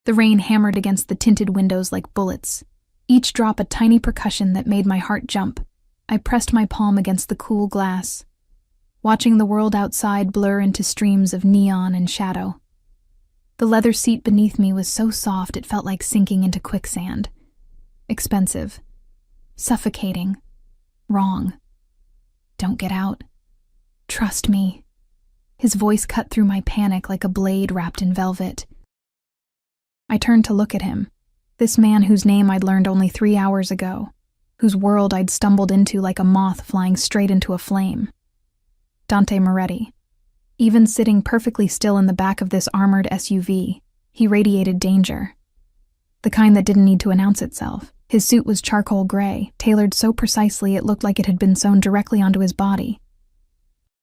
The rain hammered against the tinted windows like bullets, each drop a tiny percussion that made my heart jump. I pressed my palm against the cool glass, watching the world outside blur into streams of neon and shadow. The leather seat beneath me was so soft it felt like sinking into quicksand. Expensive. Suffocating. Wrong. Don't get out. Trust me. His voice cut through my panic like a blade wrapped in velvet. I turned to look at him, this man whose name I'd learned only 3 hours ago, whose world I'd stumbled into like a moth flying straight into a flame. Dante Moretti. Even sitting perfectly still in the back of this armored SUV, he radiated danger. The kind that didn't need to announce itself. His suit was charcoal gray, tailored so precisely it looked like it had been sewn directly onto his body.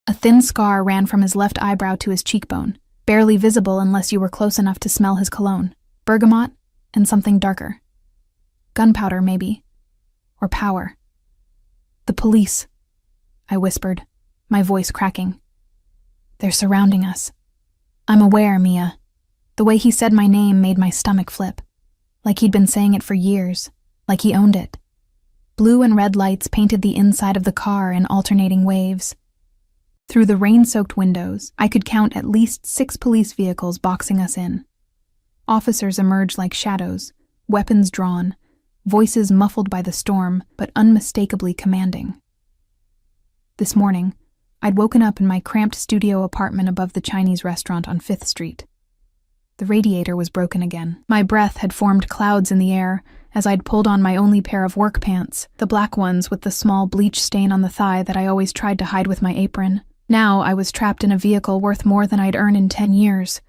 A thin scar ran from his left eyebrow to his cheekbone, barely visible unless you were close enough to smell his cologne. Bergamot and something darker. Gunpowder, maybe. Or power. The police, I whispered, my voice cracking. They're surrounding us. I'm aware, Mia. The way he said my name made my stomach flip. Like he'd been saying it for years. Like he owned it. Blue and red lights painted the inside of the car in alternating waves. Through the rain-soaked windows, I could count at least 6 police vehicles boxing us in. Officers emerged like shadows, weapons drawn, voices muffled by the storm, but unmistakably commanding. This morning, I'd woken up in my cramped studio apartment above the Chinese restaurant on 5th Street. The radiator was broken again. My breath had formed clouds in the air as I'd pulled on my only pair of work pants, the black ones with the small bleach stain on the thigh that I always tried to hide with my apron. Now I was trapped in a vehicle worth more than I'd earned in 10 years,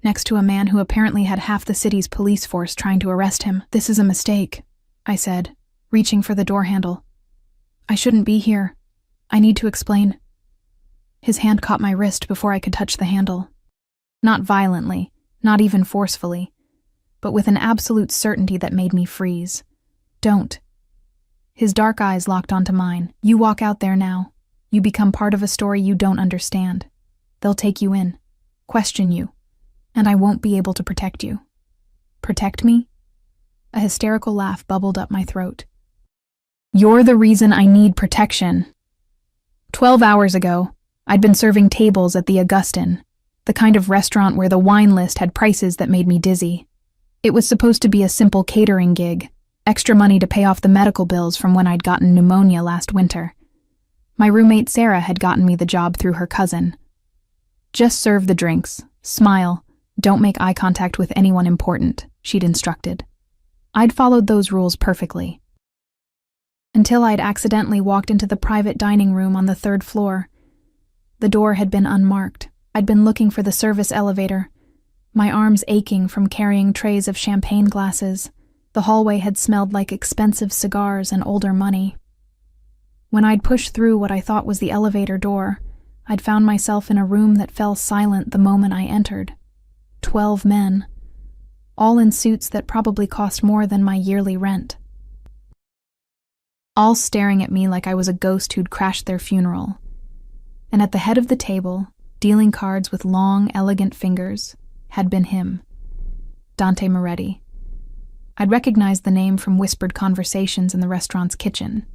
next to a man who apparently had half the city's police force trying to arrest him. This is a mistake, I said, reaching for the door handle. I shouldn't be here. I need to explain. His hand caught my wrist before I could touch the handle. Not violently, not even forcefully, but with an absolute certainty that made me freeze. Don't. His dark eyes locked onto mine. You walk out there now. You become part of a story you don't understand. They'll take you in, question you, and I won't be able to protect you. Protect me? A hysterical laugh bubbled up my throat. You're the reason I need protection. 12 hours ago, I'd been serving tables at the Augustin, the kind of restaurant where the wine list had prices that made me dizzy. It was supposed to be a simple catering gig, extra money to pay off the medical bills from when I'd gotten pneumonia last winter. My roommate Sarah had gotten me the job through her cousin. Just serve the drinks, smile, don't make eye contact with anyone important, she'd instructed. I'd followed those rules perfectly. Until I'd accidentally walked into the private dining room on the 3rd floor. The door had been unmarked. I'd been looking for the service elevator, my arms aching from carrying trays of champagne glasses. The hallway had smelled like expensive cigars and older money. When I'd pushed through what I thought was the elevator door, I'd found myself in a room that fell silent the moment I entered. 12 men, all in suits that probably cost more than my yearly rent. All staring at me like I was a ghost who'd crashed their funeral. And at the head of the table, dealing cards with long, elegant fingers, had been him, Dante Moretti. I'd recognized the name from whispered conversations in the restaurant's kitchen.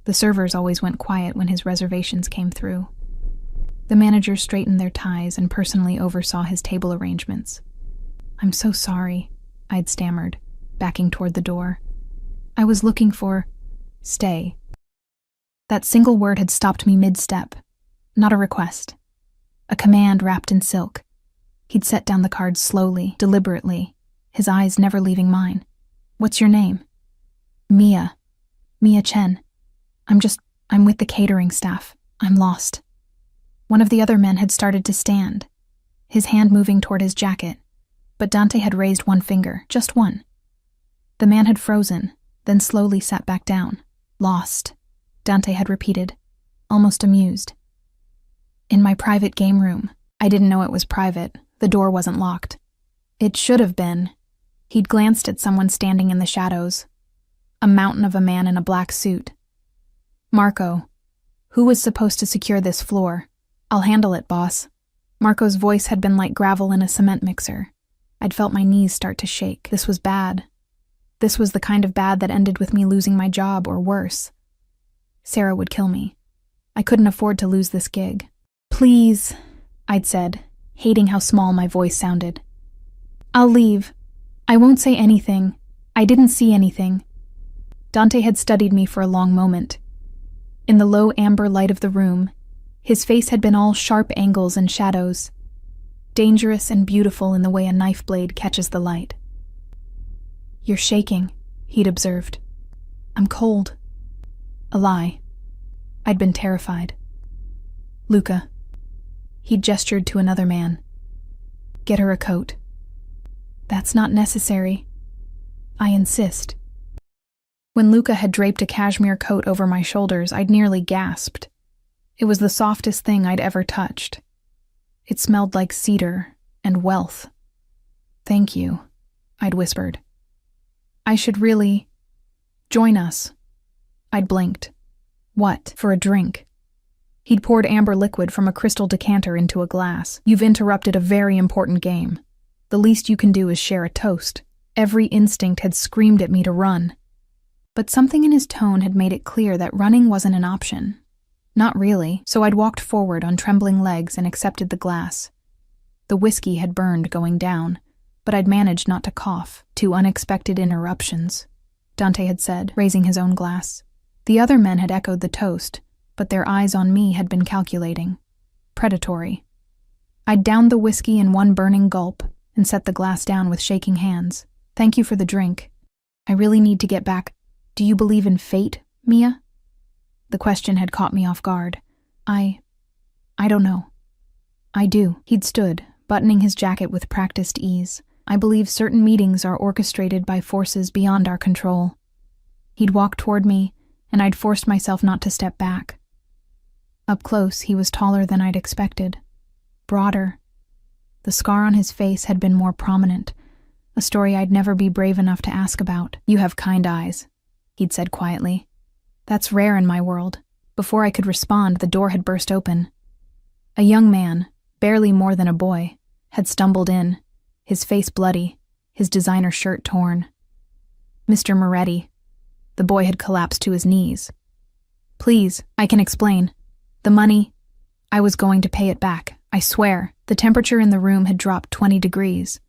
The servers always went quiet when his reservations came through. The managers straightened their ties and personally oversaw his table arrangements. I'm so sorry, I'd stammered, backing toward the door. I was looking for... stay. That single word had stopped me mid-step. Not a request. A command wrapped in silk. He'd set down the cards slowly, deliberately, his eyes never leaving mine. What's your name? Mia. Mia Chen. I'm with the catering staff. I'm lost. One of the other men had started to stand, his hand moving toward his jacket, but Dante had raised one finger, just one. The man had frozen, then slowly sat back down. Lost, Dante had repeated, almost amused. In my private game room. I didn't know it was private. The door wasn't locked. It should have been. He'd glanced at someone standing in the shadows. A mountain of a man in a black suit. Marco. Who was supposed to secure this floor? I'll handle it, boss. Marco's voice had been like gravel in a cement mixer. I'd felt my knees start to shake. This was bad. This was the kind of bad that ended with me losing my job or worse. Sarah would kill me. I couldn't afford to lose this gig. "Please," I'd said, hating how small my voice sounded. "I'll leave. I won't say anything. I didn't see anything." Dante had studied me for a long moment. In the low amber light of the room, his face had been all sharp angles and shadows, dangerous and beautiful in the way a knife blade catches the light. "You're shaking," he'd observed. "I'm cold." A lie. I'd been terrified. "Luca." He'd gestured to another man. "Get her a coat." "That's not necessary." "I insist." When Luca had draped a cashmere coat over my shoulders, I'd nearly gasped. It was the softest thing I'd ever touched. It smelled like cedar and wealth. "Thank you," I'd whispered. "I should really join us." I'd blinked. "What, for a drink?" He'd poured amber liquid from a crystal decanter into a glass. "You've interrupted a very important game. The least you can do is share a toast." Every instinct had screamed at me to run. But something in his tone had made it clear that running wasn't an option. Not really, so I'd walked forward on trembling legs and accepted the glass. The whiskey had burned going down, but I'd managed not to cough. "Two unexpected interruptions," Dante had said, raising his own glass. The other men had echoed the toast, but their eyes on me had been calculating. Predatory. I'd downed the whiskey in one burning gulp and set the glass down with shaking hands. "Thank you for the drink. I really need to get back. Do you believe in fate, Mia?" The question had caught me off guard. I don't know." "I do." He'd stood, buttoning his jacket with practiced ease. "I believe certain meetings are orchestrated by forces beyond our control." He'd walked toward me, and I'd forced myself not to step back. Up close, he was taller than I'd expected. Broader. The scar on his face had been more prominent, a story I'd never be brave enough to ask about. "You have kind eyes," he'd said quietly. "That's rare in my world." Before I could respond, the door had burst open. A young man, barely more than a boy, had stumbled in, his face bloody, his designer shirt torn. "Mr. Moretti." The boy had collapsed to his knees. "Please, I can explain. The money, I was going to pay it back, I swear." The temperature in the room had dropped 20 degrees.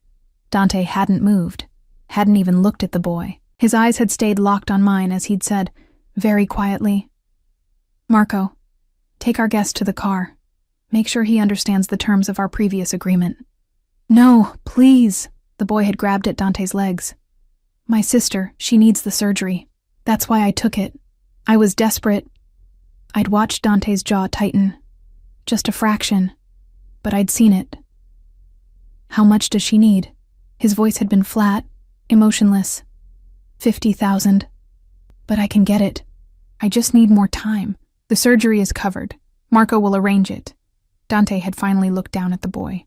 Dante hadn't moved, hadn't even looked at the boy. His eyes had stayed locked on mine as he'd said, very quietly, "Marco, take our guest to the car. Make sure he understands the terms of our previous agreement." "No, please." The boy had grabbed at Dante's legs. "My sister, she needs the surgery. That's why I took it. I was desperate." I'd watched Dante's jaw tighten. Just a fraction, but I'd seen it. "How much does she need?" His voice had been flat, emotionless. 50,000. "But I can get it. I just need more time. The surgery is covered. Marco will arrange it." Dante had finally looked down at the boy.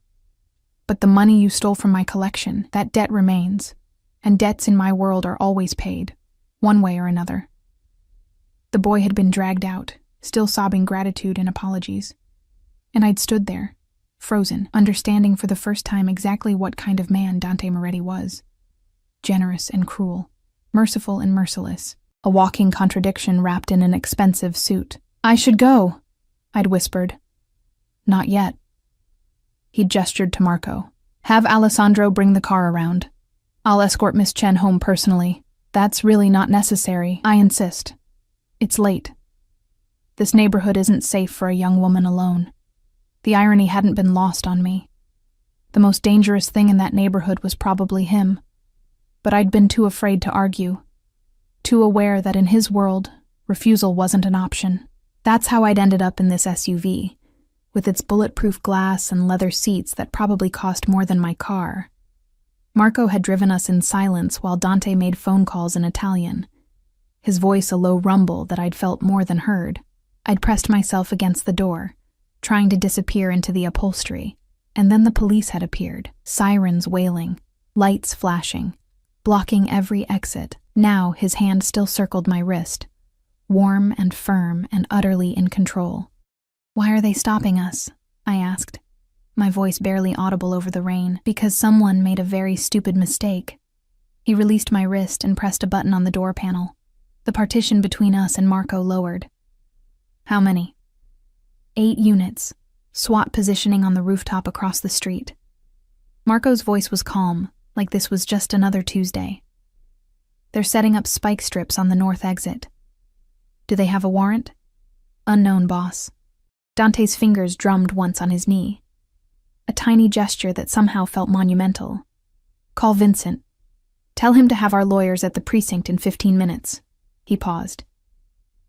"But the money you stole from my collection, that debt remains. And debts in my world are always paid, one way or another." The boy had been dragged out, still sobbing gratitude and apologies. And I'd stood there, frozen, understanding for the first time exactly what kind of man Dante Moretti was. Generous and cruel, merciful and merciless, a walking contradiction wrapped in an expensive suit. "I should go," I'd whispered. "Not yet." He'd gestured to Marco. "Have Alessandro bring the car around. I'll escort Miss Chen home personally." "That's really not necessary. I insist. It's late. This neighborhood isn't safe for a young woman alone." The irony hadn't been lost on me. The most dangerous thing in that neighborhood was probably him. But I'd been too afraid to argue, too aware that in his world, refusal wasn't an option. That's how I'd ended up in this SUV, with its bulletproof glass and leather seats that probably cost more than my car. Marco had driven us in silence while Dante made phone calls in Italian, his voice a low rumble that I'd felt more than heard. I'd pressed myself against the door, trying to disappear into the upholstery, and then the police had appeared, sirens wailing, lights flashing, blocking every exit. Now his hand still circled my wrist, warm and firm and utterly in control. "Why are they stopping us?" I asked. my voice barely audible over the rain, because someone made a very stupid mistake. He released my wrist and pressed a button on the door panel. The partition between us and Marco lowered. How many? 8 units, SWAT positioning on the rooftop across the street. Marco's voice was calm, like this was just another Tuesday. They're setting up spike strips on the north exit. Do they have a warrant? Unknown, boss. Dante's fingers drummed once on his knee. A tiny gesture that somehow felt monumental. Call Vincent. Tell him to have our lawyers at the precinct in 15 minutes. He paused.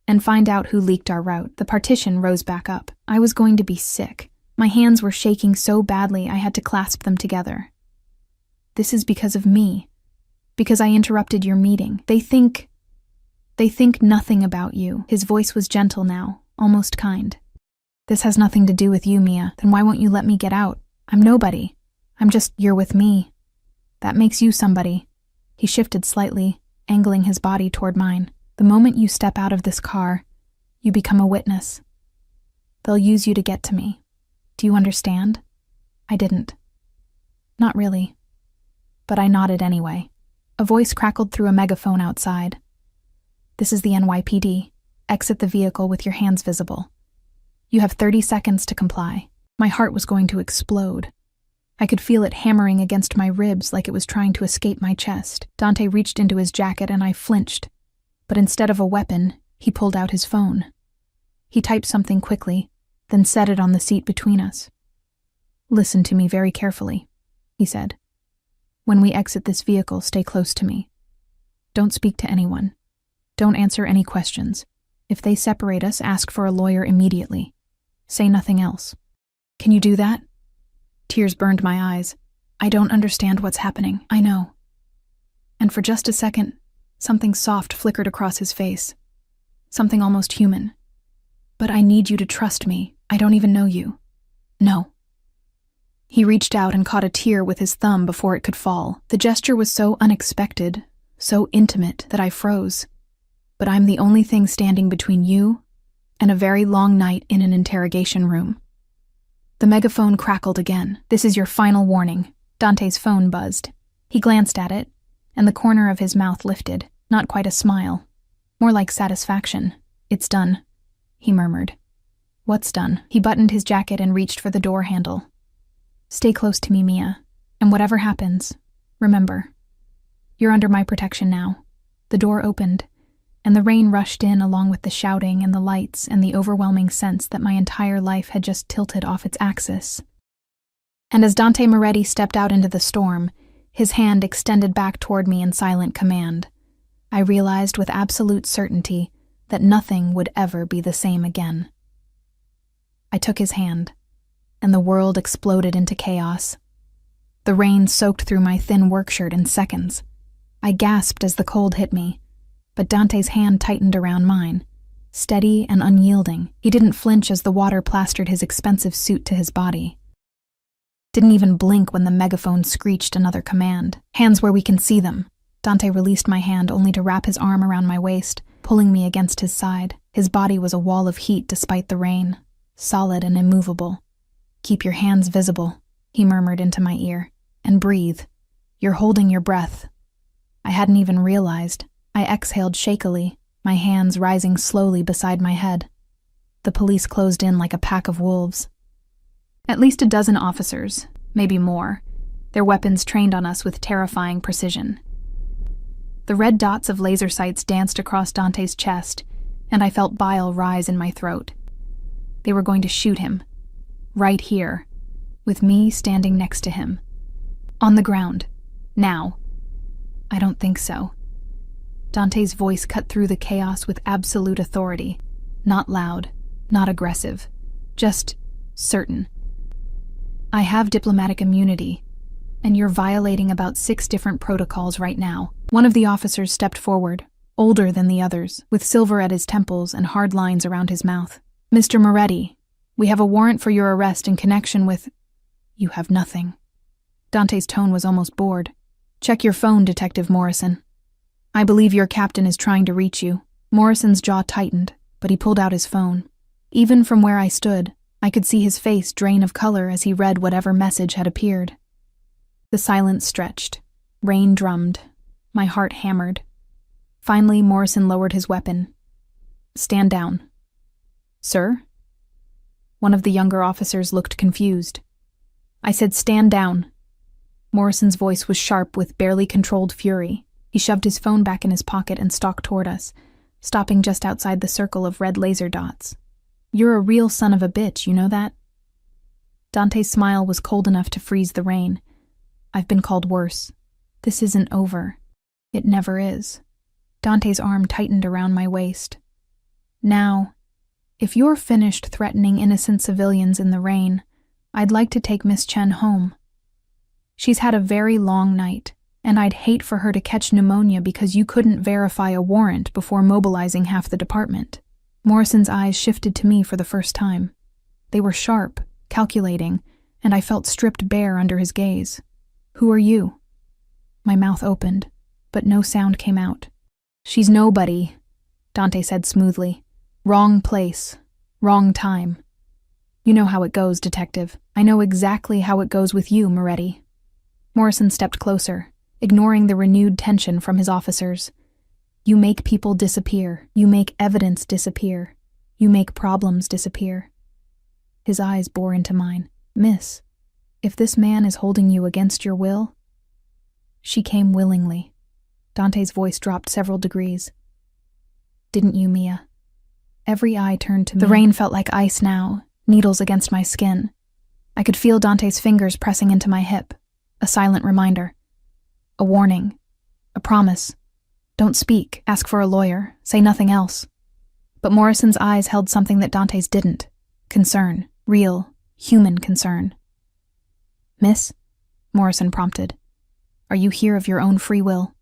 And find out who leaked our route. The partition rose back up. I was going to be sick. My hands were shaking so badly I had to clasp them together. This is because of me. Because I interrupted your meeting. They think nothing about you. His voice was gentle now, almost kind. This has nothing to do with you, Mia. Then why won't you let me get out? I'm nobody. You're with me. That makes you somebody. He shifted slightly, angling his body toward mine. The moment you step out of this car, you become a witness. They'll use you to get to me. Do you understand? I didn't. Not really. But I nodded anyway. A voice crackled through a megaphone outside. This is the NYPD. Exit the vehicle with your hands visible. You have 30 seconds to comply. My heart was going to explode. I could feel it hammering against my ribs like it was trying to escape my chest. Dante reached into his jacket and I flinched. But instead of a weapon, he pulled out his phone. He typed something quickly, then set it on the seat between us. Listen to me very carefully, he said. When we exit this vehicle, stay close to me. Don't speak to anyone. Don't answer any questions. If they separate us, ask for a lawyer immediately. Say nothing else. Can you do that? Tears burned my eyes. I don't understand what's happening. I know. And for just a second, something soft flickered across his face. Something almost human. But I need you to trust me. I don't even know you. No. He reached out and caught a tear with his thumb before it could fall. The gesture was so unexpected, so intimate that I froze. But I'm the only thing standing between you and a very long night in an interrogation room. The megaphone crackled again. This is your final warning. Dante's phone buzzed. He glanced at it, and the corner of his mouth lifted. Not quite a smile. More like satisfaction. It's done, he murmured. What's done? He buttoned his jacket and reached for the door handle. Stay close to me, Mia, and whatever happens, remember, you're under my protection now. The door opened, and the rain rushed in along with the shouting and the lights and the overwhelming sense that my entire life had just tilted off its axis. And as Dante Moretti stepped out into the storm, his hand extended back toward me in silent command, I realized with absolute certainty that nothing would ever be the same again. I took his hand, and the world exploded into chaos. The rain soaked through my thin work shirt in seconds. I gasped as the cold hit me, but Dante's hand tightened around mine, steady and unyielding. He didn't flinch as the water plastered his expensive suit to his body. Didn't even blink when the megaphone screeched another command. Hands where we can see them. Dante released my hand only to wrap his arm around my waist, pulling me against his side. His body was a wall of heat despite the rain, solid and immovable. Keep your hands visible, he murmured into my ear, and breathe. You're holding your breath. I hadn't even realized. I exhaled shakily, my hands rising slowly beside my head. The police closed in like a pack of wolves. At least a dozen officers, maybe more, their weapons trained on us with terrifying precision. The red dots of laser sights danced across Dante's chest, and I felt bile rise in my throat. They were going to shoot him. Right here, with me standing next to him. On the ground. Now. I don't think so. Dante's voice cut through the chaos with absolute authority. Not loud, not aggressive, just certain. I have diplomatic immunity, and you're violating about 6 different protocols right now. One of the officers stepped forward, older than the others, with silver at his temples and hard lines around his mouth. Mr. Moretti, we have a warrant for your arrest in connection with... You have nothing. Dante's tone was almost bored. Check your phone, Detective Morrison. I believe your captain is trying to reach you. Morrison's jaw tightened, but he pulled out his phone. Even from where I stood, I could see his face drain of color as he read whatever message had appeared. The silence stretched. Rain drummed. My heart hammered. Finally, Morrison lowered his weapon. "Stand down." "Sir?" One of the younger officers looked confused. I said, "Stand down." Morrison's voice was sharp with barely controlled fury. He shoved his phone back in his pocket and stalked toward us, stopping just outside the circle of red laser dots. "You're a real son of a bitch, you know that?" Dante's smile was cold enough to freeze the rain. "I've been called worse. This isn't over. It never is." Dante's arm tightened around my waist. "Now, if you're finished threatening innocent civilians in the rain, I'd like to take Miss Chen home. She's had a very long night, and I'd hate for her to catch pneumonia because you couldn't verify a warrant before mobilizing half the department." Morrison's eyes shifted to me for the first time. They were sharp, calculating, and I felt stripped bare under his gaze. "Who are you?" My mouth opened, but no sound came out. "She's nobody," Dante said smoothly. "Wrong place, wrong time. You know how it goes, Detective. I know exactly how it goes with you, Moretti." Morrison stepped closer, ignoring the renewed tension from his officers. "You make people disappear. You make evidence disappear. You make problems disappear." His eyes bore into mine. "Miss, if this man is holding you against your will..." "She came willingly." Dante's voice dropped several degrees. "Didn't you, Mia?" Every eye turned to me. The rain felt like ice now, needles against my skin. I could feel Dante's fingers pressing into my hip. A silent reminder. A warning. A promise. Don't speak, ask for a lawyer, say nothing else. But Morrison's eyes held something that Dante's didn't. Concern. Real, human concern. "Miss?" Morrison prompted. "Are you here of your own free will?"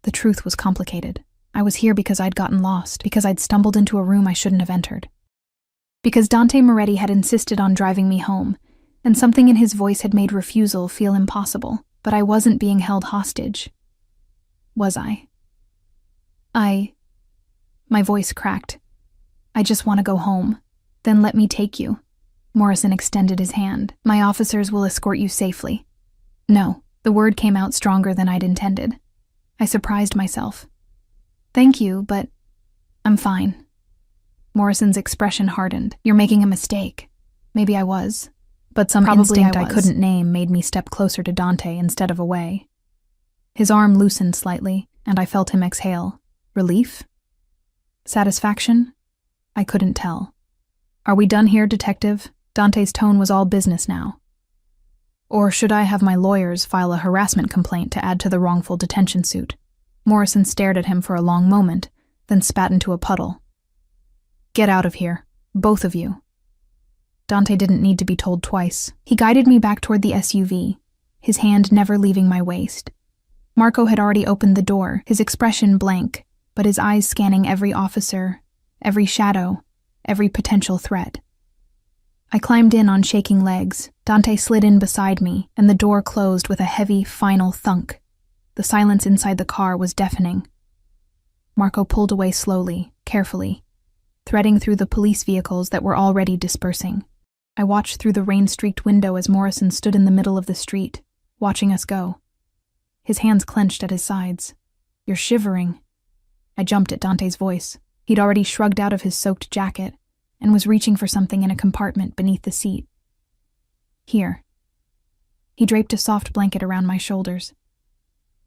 The truth was complicated. I was here because I'd gotten lost, because I'd stumbled into a room I shouldn't have entered. Because Dante Moretti had insisted on driving me home, and something in his voice had made refusal feel impossible, but I wasn't being held hostage. Was I? My voice cracked. "I just want to go home. Then let me take you." Morrison extended his hand. "My officers will escort you safely." No, the word came out stronger than I'd intended. I surprised myself. "Thank you, but I'm fine." Morrison's expression hardened. "You're making a mistake." Maybe I was, but some instinct I couldn't name made me step closer to Dante instead of away. His arm loosened slightly, and I felt him exhale. Relief? Satisfaction? I couldn't tell. "Are we done here, Detective?" Dante's tone was all business now. "Or should I have my lawyers file a harassment complaint to add to the wrongful detention suit?" Morrison stared at him for a long moment, then spat into a puddle. "Get out of here, both of you." Dante didn't need to be told twice. He guided me back toward the SUV, his hand never leaving my waist. Marco had already opened the door, his expression blank, but his eyes scanning every officer, every shadow, every potential threat. I climbed in on shaking legs. Dante slid in beside me, and the door closed with a heavy, final thunk. The silence inside the car was deafening. Marco pulled away slowly, carefully, threading through the police vehicles that were already dispersing. I watched through the rain-streaked window as Morrison stood in the middle of the street, watching us go. His hands clenched at his sides. "You're shivering." I jumped at Dante's voice. He'd already shrugged out of his soaked jacket and was reaching for something in a compartment beneath the seat. "Here." He draped a soft blanket around my shoulders.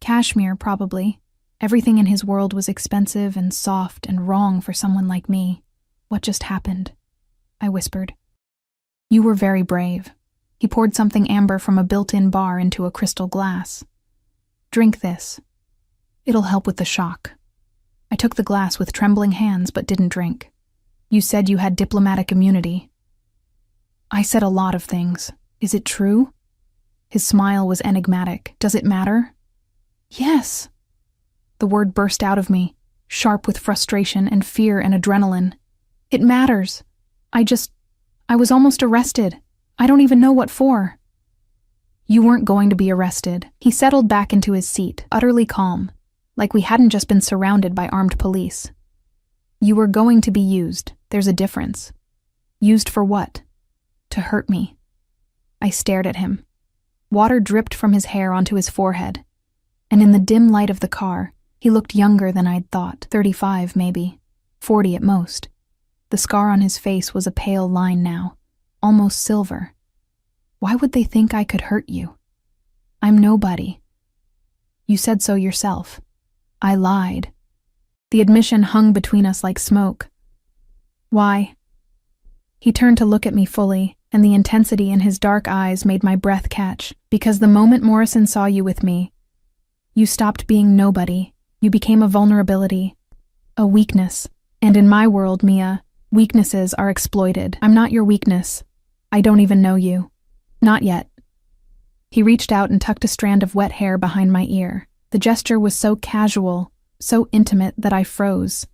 Cashmere, probably. Everything in his world was expensive and soft and wrong for someone like me. "What just happened?" I whispered. "You were very brave." He poured something amber from a built-in bar into a crystal glass. "Drink this. It'll help with the shock." I took the glass with trembling hands but didn't drink. "You said you had diplomatic immunity." "I said a lot of things. Is it true?" His smile was enigmatic. "Does it matter?" "Yes." The word burst out of me, sharp with frustration and fear and adrenaline. "It matters. I was almost arrested. I don't even know what for." "You weren't going to be arrested." He settled back into his seat, utterly calm, like we hadn't just been surrounded by armed police. "You were going to be used. There's a difference." "Used for what?" To hurt me. I stared at him. Water dripped from his hair onto his forehead, and in the dim light of the car, he looked younger than I'd thought, 35 maybe, 40 at most. The scar on his face was a pale line now, almost silver. Why would they think I could hurt you? I'm nobody. You said so yourself. I lied. The admission hung between us like smoke. Why? He turned to look at me fully, and the intensity in his dark eyes made my breath catch. Because the moment Morrison saw you with me, you stopped being nobody. You became a vulnerability, a weakness. And in my world, Mia, weaknesses are exploited. I'm not your weakness. I don't even know you. Not yet. He reached out and tucked a strand of wet hair behind my ear. The gesture was so casual, so intimate that I froze.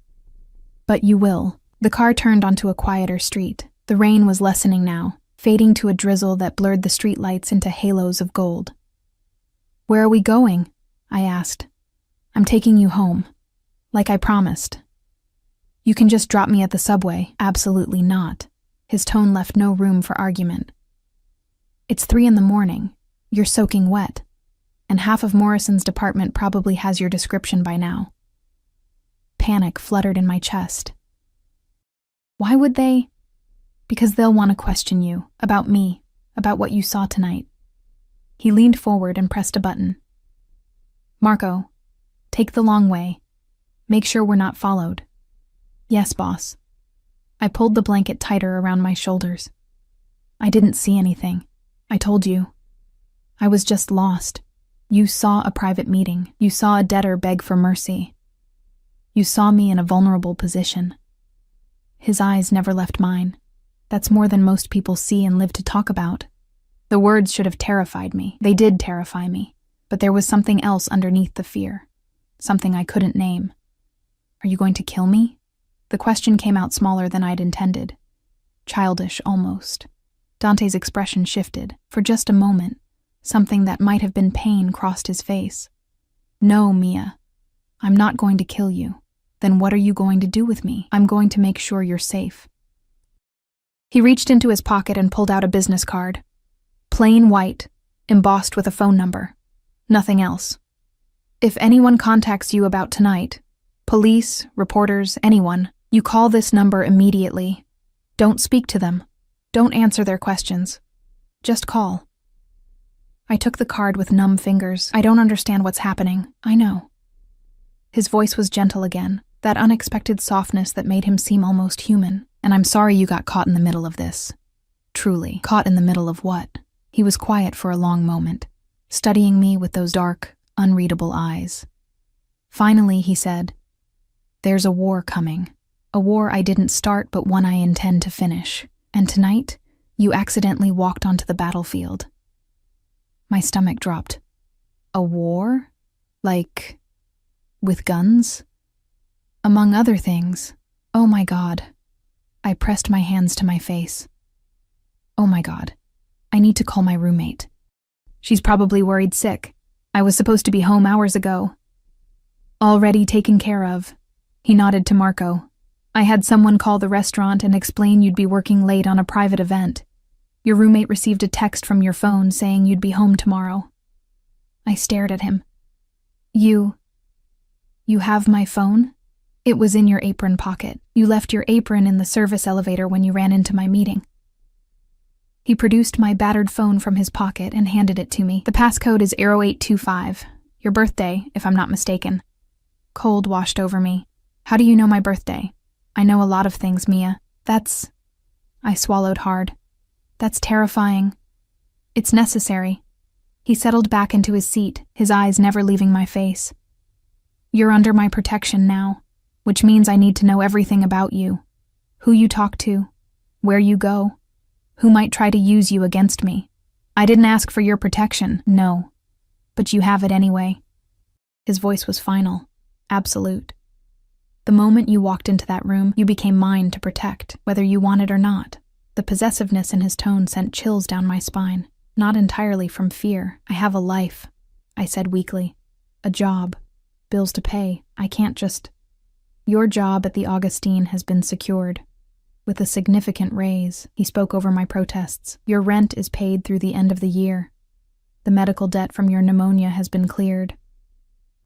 But you will. The car turned onto a quieter street. The rain was lessening now, fading to a drizzle that blurred the streetlights into halos of gold. Where are we going? I asked. I'm taking you home. Like I promised. You can just drop me at the subway. Absolutely not. His tone left no room for argument. It's 3 a.m. You're soaking wet. And half of Morrison's department probably has your description by now. Panic fluttered in my chest. Why would they? Because they'll want to question you, about me, about what you saw tonight. He leaned forward and pressed a button. Marco, take the long way. Make sure we're not followed. Yes, boss. I pulled the blanket tighter around my shoulders. I didn't see anything. I told you. I was just lost. You saw a private meeting. You saw a debtor beg for mercy. You saw me in a vulnerable position. His eyes never left mine. That's more than most people see and live to talk about. The words should have terrified me. They did terrify me. But there was something else underneath the fear. Something I couldn't name. Are you going to kill me? The question came out smaller than I'd intended. Childish, almost. Dante's expression shifted. For just a moment, something that might have been pain crossed his face. No, Mia. I'm not going to kill you. Then what are you going to do with me? I'm going to make sure you're safe. He reached into his pocket and pulled out a business card. Plain white, embossed with a phone number. Nothing else. If anyone contacts you about tonight, police, reporters, anyone, you call this number immediately. Don't speak to them. Don't answer their questions. Just call. I took the card with numb fingers. I don't understand what's happening. I know. His voice was gentle again, that unexpected softness that made him seem almost human. And I'm sorry you got caught in the middle of this. Truly, caught in the middle of what? He was quiet for a long moment, studying me with those dark, unreadable eyes. Finally, he said, There's a war coming. A war I didn't start, but one I intend to finish. And tonight, you accidentally walked onto the battlefield. My stomach dropped. A war? Like, with guns? Among other things. Oh my God. I pressed my hands to my face. Oh my God. I need to call my roommate. She's probably worried sick. I was supposed to be home hours ago. Already taken care of. He nodded to Marco. I had someone call the restaurant and explain you'd be working late on a private event. Your roommate received a text from your phone saying you'd be home tomorrow. I stared at him. You have my phone? It was in your apron pocket. You left your apron in the service elevator when you ran into my meeting. He produced my battered phone from his pocket and handed it to me. The passcode is 0825. Your birthday, if I'm not mistaken. Cold washed over me. How do you know my birthday? I know a lot of things, Mia. I swallowed hard. That's terrifying. It's necessary. He settled back into his seat, his eyes never leaving my face. You're under my protection now, which means I need to know everything about you. Who you talk to, where you go, who might try to use you against me. I didn't ask for your protection, no. But you have it anyway. His voice was final, absolute. The moment you walked into that room, you became mine to protect, whether you wanted or not. The possessiveness in his tone sent chills down my spine, not entirely from fear. I have a life, I said weakly. A job, bills to pay. I can't just... Your job at the Augustine has been secured. With a significant raise, he spoke over my protests. Your rent is paid through the end of the year. The medical debt from your pneumonia has been cleared.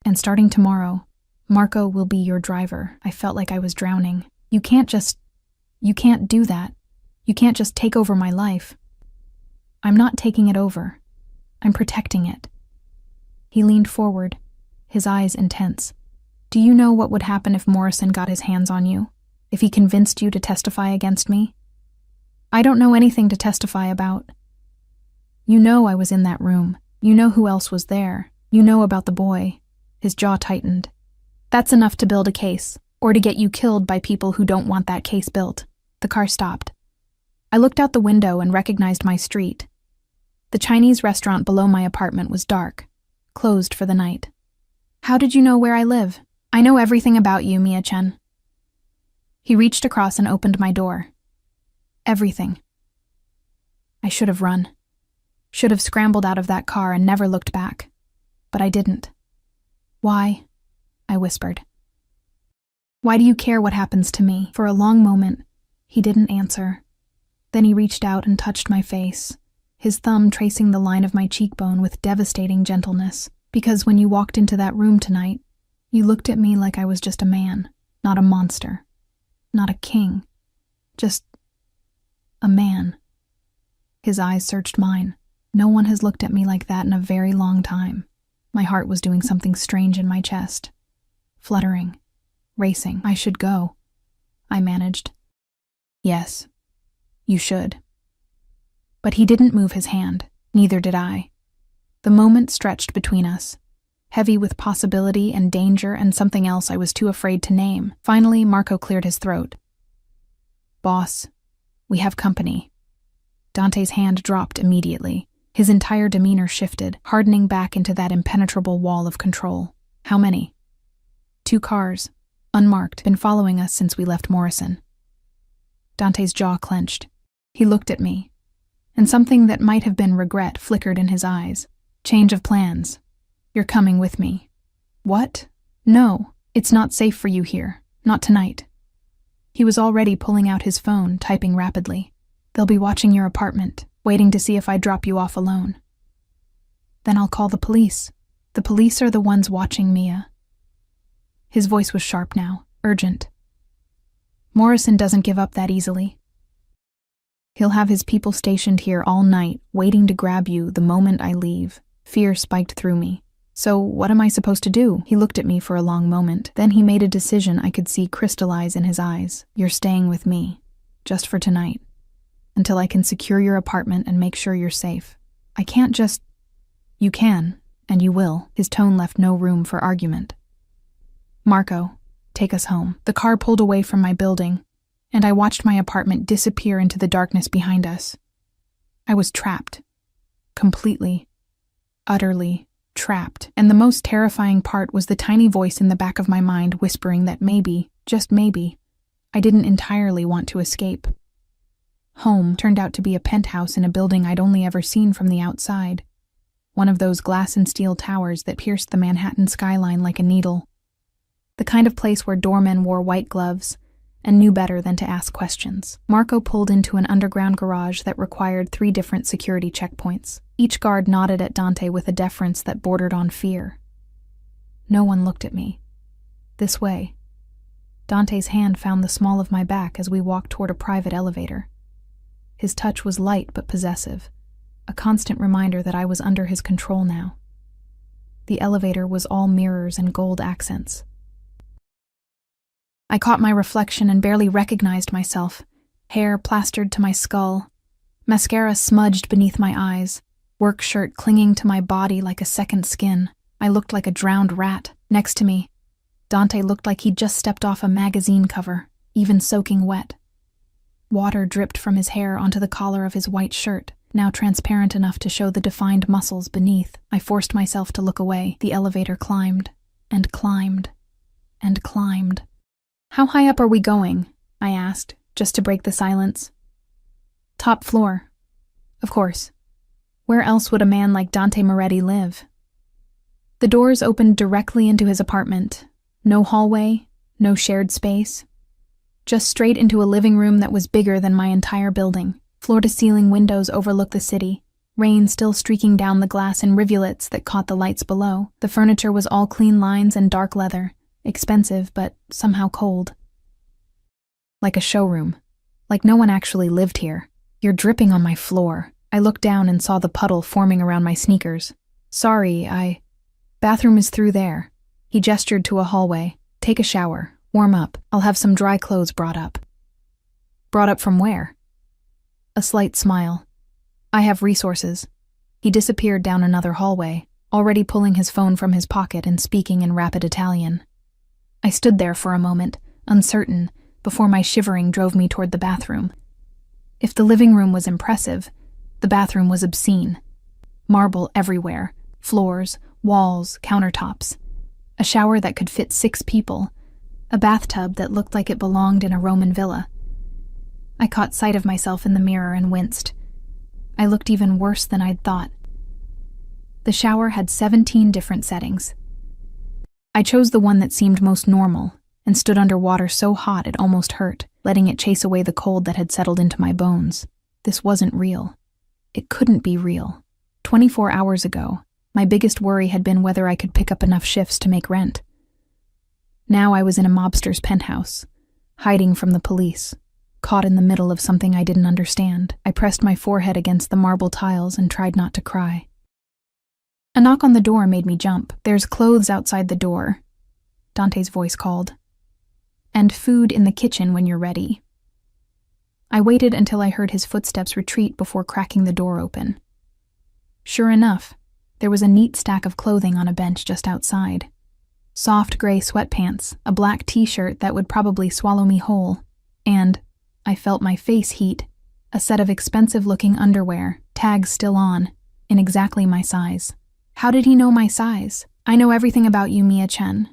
And starting tomorrow, Marco will be your driver. I felt like I was drowning. You can't do that. You can't just take over my life. I'm not taking it over. I'm protecting it. He leaned forward, his eyes intense. Do you know what would happen if Morrison got his hands on you? If he convinced you to testify against me? I don't know anything to testify about. You know I was in that room. You know who else was there. You know about the boy. His jaw tightened. That's enough to build a case, or to get you killed by people who don't want that case built. The car stopped. I looked out the window and recognized my street. The Chinese restaurant below my apartment was dark, closed for the night. How did you know where I live? I know everything about you, Mia Chen. He reached across and opened my door. Everything. I should have run. Should have scrambled out of that car and never looked back. But I didn't. Why? I whispered. Why do you care what happens to me? For a long moment, he didn't answer. Then he reached out and touched my face, his thumb tracing the line of my cheekbone with devastating gentleness. Because when you walked into that room tonight, you looked at me like I was just a man, not a monster. Not a king, just a man. His eyes searched mine. No one has looked at me like that in a very long time. My heart was doing something strange in my chest. Fluttering, racing. I should go, I managed. Yes, you should. But he didn't move his hand, neither did I. The moment stretched between us, heavy with possibility and danger and something else I was too afraid to name. Finally, Marco cleared his throat. Boss, we have company. Dante's hand dropped immediately. His entire demeanor shifted, hardening back into that impenetrable wall of control. How many? 2 cars, unmarked, been following us since we left Morrison. Dante's jaw clenched. He looked at me, and something that might have been regret flickered in his eyes. Change of plans. You're coming with me. What? No, it's not safe for you here. Not tonight. He was already pulling out his phone, typing rapidly. They'll be watching your apartment, waiting to see if I drop you off alone. Then I'll call the police. The police are the ones watching Mia. His voice was sharp now, urgent. Morrison doesn't give up that easily. He'll have his people stationed here all night, waiting to grab you the moment I leave. Fear spiked through me. So what am I supposed to do? He looked at me for a long moment. Then he made a decision I could see crystallize in his eyes. You're staying with me. Just for tonight. Until I can secure your apartment and make sure you're safe. I can't just... You can, and you will. His tone left no room for argument. Marco, take us home. The car pulled away from my building, and I watched my apartment disappear into the darkness behind us. I was trapped. Completely. Utterly. Trapped. And the most terrifying part was the tiny voice in the back of my mind whispering that maybe, just maybe, I didn't entirely want to escape. Home turned out to be a penthouse in a building I'd only ever seen from the outside. One of those glass and steel towers that pierced the Manhattan skyline like a needle. The kind of place where doormen wore white gloves and knew better than to ask questions. Marco pulled into an underground garage that required 3 different security checkpoints. Each guard nodded at Dante with a deference that bordered on fear. No one looked at me. This way. Dante's hand found the small of my back as we walked toward a private elevator. His touch was light but possessive, a constant reminder that I was under his control now. The elevator was all mirrors and gold accents. I caught my reflection and barely recognized myself, hair plastered to my skull, mascara smudged beneath my eyes, work shirt clinging to my body like a second skin. I looked like a drowned rat. Next to me, Dante looked like he'd just stepped off a magazine cover, even soaking wet. Water dripped from his hair onto the collar of his white shirt, now transparent enough to show the defined muscles beneath. I forced myself to look away. The elevator climbed, and climbed, and climbed. How high up are we going? I asked, just to break the silence. Top floor. Of course. Where else would a man like Dante Moretti live? The doors opened directly into his apartment. No hallway, no shared space. just straight into a living room that was bigger than my entire building. Floor-to-ceiling windows overlook the city, rain still streaking down the glass in rivulets that caught the lights below. The furniture was all clean lines and dark leather, expensive but somehow cold. Like a showroom. Like no one actually lived here. You're dripping on my floor. I looked down and saw the puddle forming around my sneakers. Sorry, Bathroom is through there. He gestured to a hallway. Take a shower. Warm up. I'll have some dry clothes brought up. Brought up from where? A slight smile. I have resources. He disappeared down another hallway, already pulling his phone from his pocket and speaking in rapid Italian. I stood there for a moment, uncertain, before my shivering drove me toward the bathroom. If the living room was impressive, the bathroom was obscene. Marble everywhere, floors, walls, countertops. A shower that could fit 6 people. A bathtub that looked like it belonged in a Roman villa. I caught sight of myself in the mirror and winced. I looked even worse than I'd thought. The shower had 17 different settings. I chose the one that seemed most normal and stood under water so hot it almost hurt, letting it chase away the cold that had settled into my bones. This wasn't real. It couldn't be real. 24 hours ago, my biggest worry had been whether I could pick up enough shifts to make rent. Now I was in a mobster's penthouse, hiding from the police, caught in the middle of something I didn't understand. I pressed my forehead against the marble tiles and tried not to cry. A knock on the door made me jump. There's clothes outside the door, Dante's voice called. And food in the kitchen when you're ready. I waited until I heard his footsteps retreat before cracking the door open. Sure enough, there was a neat stack of clothing on a bench just outside. Soft gray sweatpants, a black t-shirt that would probably swallow me whole, and, I felt my face heat, a set of expensive-looking underwear, tags still on, in exactly my size. How did he know my size? I know everything about you, Mia-Chen.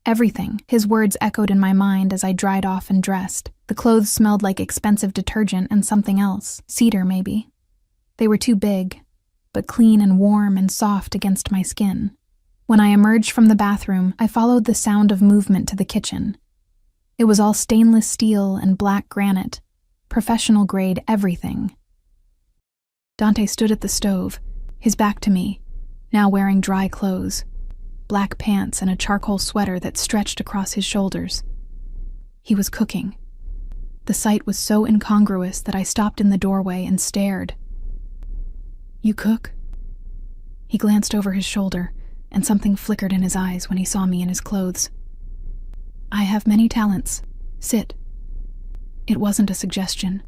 Everything. His words echoed in my mind as I dried off and dressed. The clothes smelled like expensive detergent and something else. Cedar, maybe. They were too big, but clean and warm and soft against my skin. When I emerged from the bathroom, I followed the sound of movement to the kitchen. It was all stainless steel and black granite, professional-grade everything. Dante stood at the stove, his back to me, now wearing dry clothes. Black pants and a charcoal sweater that stretched across his shoulders. He was cooking. The sight was so incongruous that I stopped in the doorway and stared. You cook? He glanced over his shoulder, and something flickered in his eyes when he saw me in his clothes. I have many talents. Sit. It wasn't a suggestion.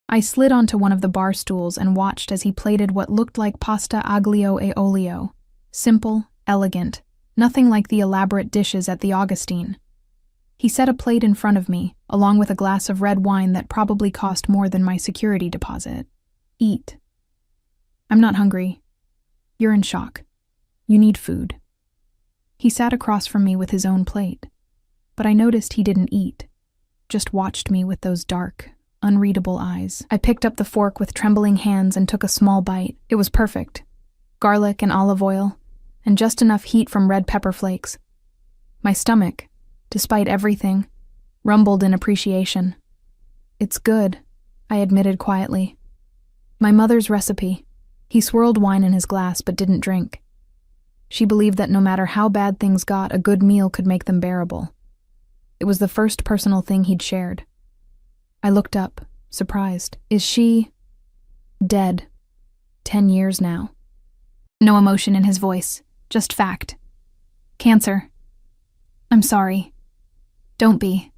I slid onto one of the bar stools and watched as he plated what looked like pasta aglio e olio. Simple, elegant, nothing like the elaborate dishes at the Augustine. He set a plate in front of me, along with a glass of red wine that probably cost more than my security deposit. Eat. I'm not hungry. You're in shock. You need food. He sat across from me with his own plate, but I noticed he didn't eat, just watched me with those dark, unreadable eyes. I picked up the fork with trembling hands and took a small bite. It was perfect. Garlic and olive oil, and just enough heat from red pepper flakes. My stomach, despite everything, rumbled in appreciation. It's good, I admitted quietly. My mother's recipe. He swirled wine in his glass but didn't drink. She believed that no matter how bad things got, a good meal could make them bearable. It was the first personal thing he'd shared. I looked up, surprised. Is she dead? 10 years now. No emotion in his voice, just fact. Cancer. I'm sorry. Don't be.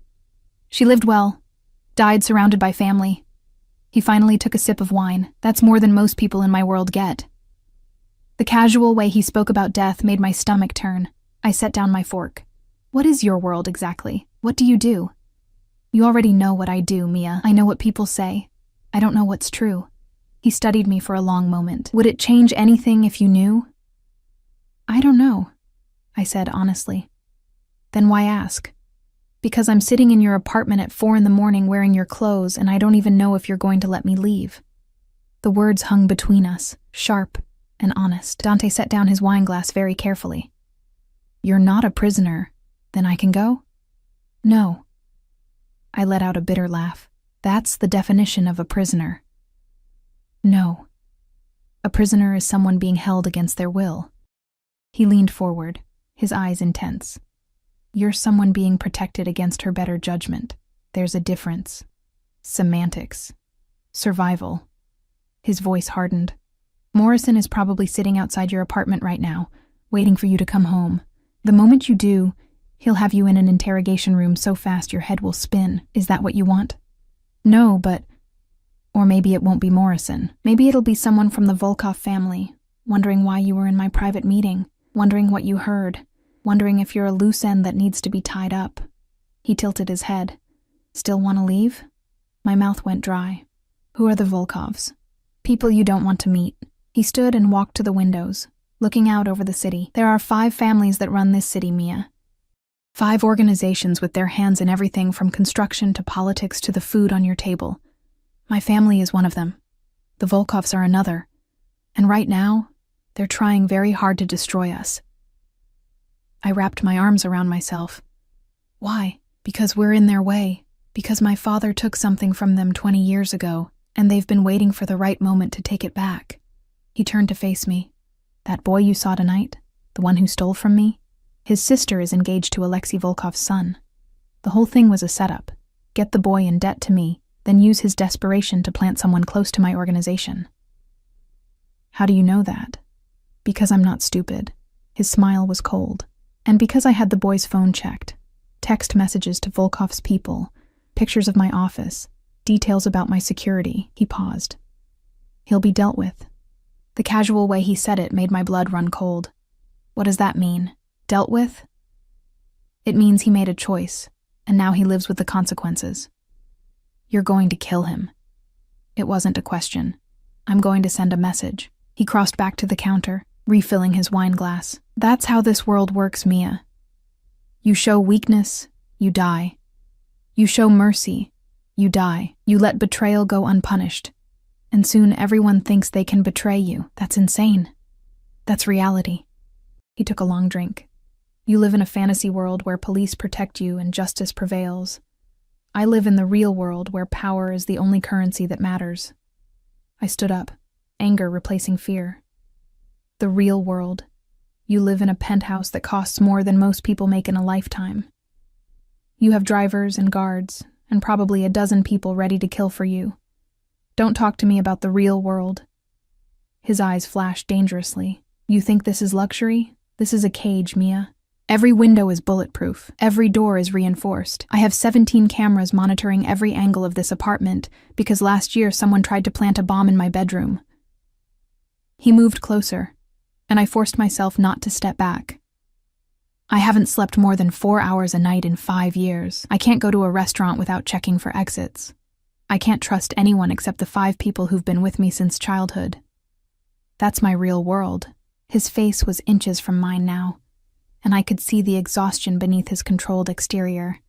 She lived well, died surrounded by family. He finally took a sip of wine. That's more than most people in my world get. The casual way he spoke about death made my stomach turn. I set down my fork. What is your world exactly? What do you do? You already know what I do, Mia. I know what people say. I don't know what's true. He studied me for a long moment. Would it change anything if you knew? I don't know, I said honestly. Then why ask? Because I'm sitting in your apartment at 4 a.m. wearing your clothes and I don't even know if you're going to let me leave. The words hung between us, sharp and honest. Dante set down his wine glass very carefully. You're not a prisoner. Then I can go? No. I let out a bitter laugh. That's the definition of a prisoner. No. A prisoner is someone being held against their will. He leaned forward, his eyes intense. You're someone being protected against her better judgment. There's a difference. Semantics. Survival. His voice hardened. Morrison is probably sitting outside your apartment right now, waiting for you to come home. The moment you do, he'll have you in an interrogation room so fast your head will spin. Is that what you want? No, but... Or maybe it won't be Morrison. Maybe it'll be someone from the Volkov family, wondering why you were in my private meeting, wondering what you heard, wondering if you're a loose end that needs to be tied up. He tilted his head. Still want to leave? My mouth went dry. Who are the Volkovs? People you don't want to meet. He stood and walked to the windows, looking out over the city. There are 5 families that run this city, Mia. 5 organizations with their hands in everything from construction to politics to the food on your table. My family is one of them. The Volkovs are another. And right now, they're trying very hard to destroy us. I wrapped my arms around myself. Why? Because we're in their way. Because my father took something from them 20 years ago, and they've been waiting for the right moment to take it back. He turned to face me. That boy you saw tonight, the one who stole from me, his sister is engaged to Alexei Volkov's son. The whole thing was a setup. Get the boy in debt to me, then use his desperation to plant someone close to my organization. How do you know that? Because I'm not stupid. His smile was cold. And because I had the boy's phone checked. Text messages to Volkov's people, pictures of my office, details about my security. He paused. He'll be dealt with. The casual way he said it made my blood run cold. What does that mean? Dealt with? It means he made a choice, and now he lives with the consequences. You're going to kill him. It wasn't a question. I'm going to send a message. He crossed back to the counter, refilling his wine glass. That's how this world works, Mia. You show weakness, you die. You show mercy, you die. You let betrayal go unpunished. And soon everyone thinks they can betray you. That's insane. That's reality. He took a long drink. You live in a fantasy world where police protect you and justice prevails. I live in the real world where power is the only currency that matters. I stood up, anger replacing fear. The real world. You live in a penthouse that costs more than most people make in a lifetime. You have drivers and guards, and probably a dozen people ready to kill for you. Don't talk to me about the real world. His eyes flashed dangerously. You think this is luxury? This is a cage, Mia. Every window is bulletproof. Every door is reinforced. I have 17 cameras monitoring every angle of this apartment because last year someone tried to plant a bomb in my bedroom. He moved closer, and I forced myself not to step back. I haven't slept more than 4 hours a night in 5 years. I can't go to a restaurant without checking for exits. I can't trust anyone except the 5 people who've been with me since childhood. That's my real world. His face was inches from mine now, and I could see the exhaustion beneath his controlled exterior,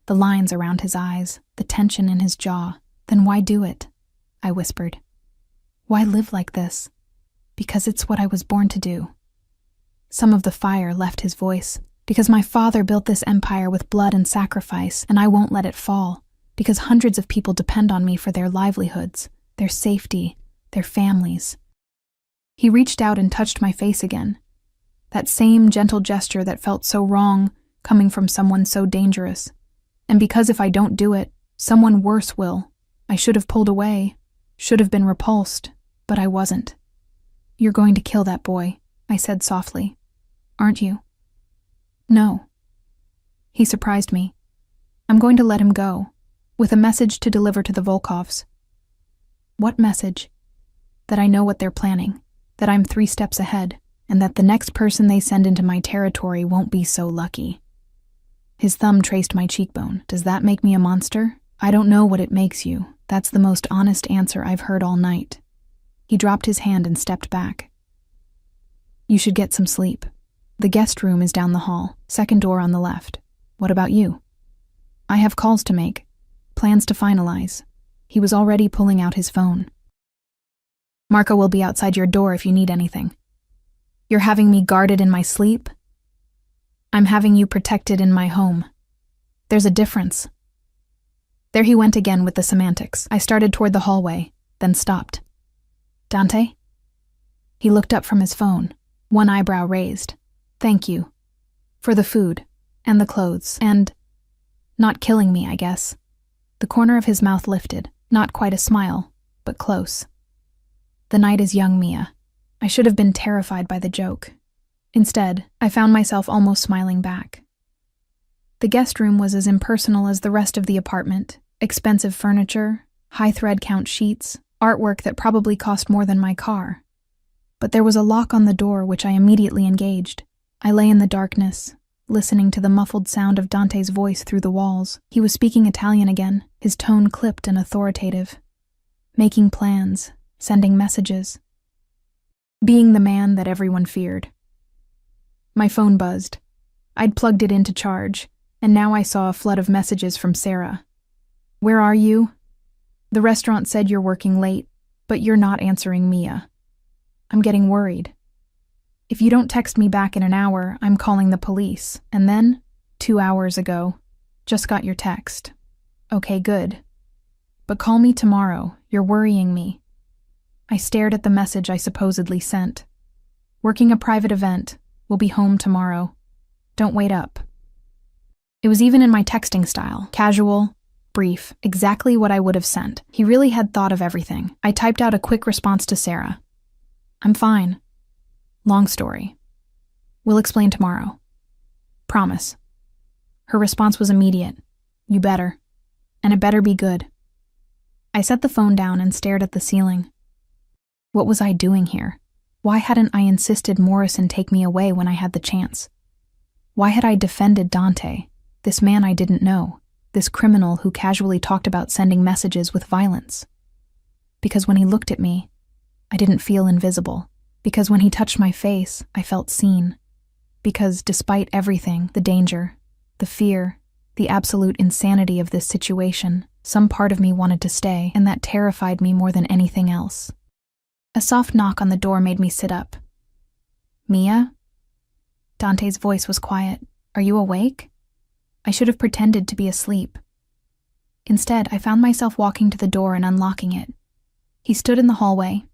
the lines around his eyes, the tension in his jaw. Then why do it? I whispered. Why live like this? Because it's what I was born to do. Some of the fire left his voice, because my father built this empire with blood and sacrifice, and I won't let it fall, because hundreds of people depend on me for their livelihoods, their safety, their families. He reached out and touched my face again. That same gentle gesture that felt so wrong, coming from someone so dangerous. And because if I don't do it, someone worse will. I should have pulled away, should have been repulsed, but I wasn't. You're going to kill that boy, I said softly. Aren't you? No. He surprised me. I'm going to let him go, with a message to deliver to the Volkovs. What message? That I know what they're planning, that I'm 3 steps ahead, and that the next person they send into my territory won't be so lucky. His thumb traced my cheekbone. Does that make me a monster? I don't know what it makes you. That's the most honest answer I've heard all night. He dropped his hand and stepped back. You should get some sleep. The guest room is down the hall, second door on the left. What about you? I have calls to make, plans to finalize. He was already pulling out his phone. Marco will be outside your door if you need anything. You're having me guarded in my sleep? I'm having you protected in my home. There's a difference. There he went again with the semantics. I started toward the hallway, then stopped. Dante? He looked up from his phone, one eyebrow raised. Thank you. For the food, and the clothes, and not killing me, I guess. The corner of his mouth lifted, not quite a smile, but close. The night is young, Mia. I should have been terrified by the joke. Instead, I found myself almost smiling back. The guest room was as impersonal as the rest of the apartment. Expensive furniture, high thread count sheets, artwork that probably cost more than my car. But there was a lock on the door which I immediately engaged. I lay in the darkness, listening to the muffled sound of Dante's voice through the walls. He was speaking Italian again, his tone clipped and authoritative. Making plans, sending messages. Being the man that everyone feared. My phone buzzed. I'd plugged it in to charge, and now I saw a flood of messages from Sarah. Where are you? The restaurant said you're working late, but you're not answering Mia. I'm getting worried. If you don't text me back in an hour, I'm calling the police. And then, 2 hours ago, just got your text. Okay, good. But call me tomorrow, you're worrying me. I stared at the message I supposedly sent. Working a private event, will be home tomorrow. Don't wait up. It was even in my texting style, casual, brief, exactly what I would have sent. He really had thought of everything. I typed out a quick response to Sarah. I'm fine. Long story. We'll explain tomorrow. Promise. Her response was immediate. You better. And it better be good. I set the phone down and stared at the ceiling. What was I doing here? Why hadn't I insisted Morrison take me away when I had the chance? Why had I defended Dante, this man I didn't know, this criminal who casually talked about sending messages with violence? Because when he looked at me, I didn't feel invisible. Because when he touched my face, I felt seen. Because despite everything, the danger, the fear, the absolute insanity of this situation, some part of me wanted to stay, and that terrified me more than anything else. A soft knock on the door made me sit up. Mia? Dante's voice was quiet. Are you awake? I should have pretended to be asleep. Instead, I found myself walking to the door and unlocking it. He stood in the hallway,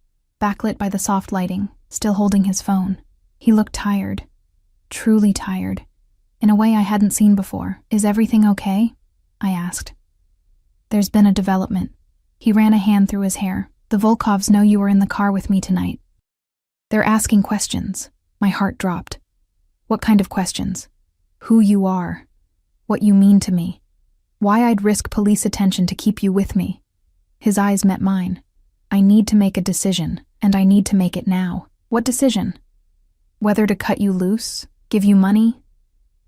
backlit by the soft lighting, still holding his phone. He looked tired. Truly tired. In a way I hadn't seen before. Is everything okay? I asked. There's been a development. He ran a hand through his hair. The Volkovs know you were in the car with me tonight. They're asking questions. My heart dropped. What kind of questions? Who you are. What you mean to me. Why I'd risk police attention to keep you with me. His eyes met mine. I need to make a decision, and I need to make it now. What decision? Whether to cut you loose, give you money,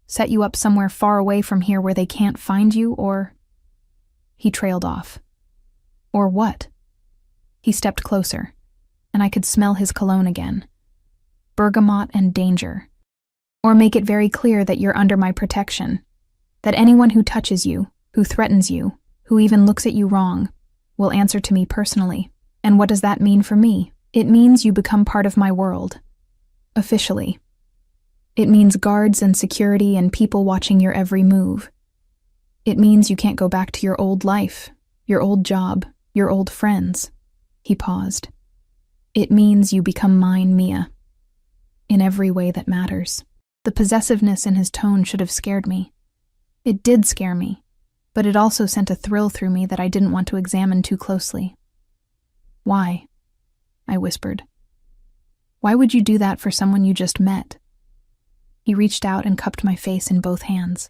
set you up somewhere far away from here where they can't find you, or... He trailed off. Or what? He stepped closer, and I could smell his cologne again. Bergamot and danger. Or make it very clear that you're under my protection. That anyone who touches you, who threatens you, who even looks at you wrong, will answer to me personally. And what does that mean for me? It means you become part of my world. Officially. It means guards and security and people watching your every move. It means you can't go back to your old life, your old job, your old friends. He paused. It means you become mine, Mia. In every way that matters. The possessiveness in his tone should have scared me. It did scare me, but it also sent a thrill through me that I didn't want to examine too closely. Why? I whispered. Why would you do that for someone you just met? He reached out and cupped my face in both hands,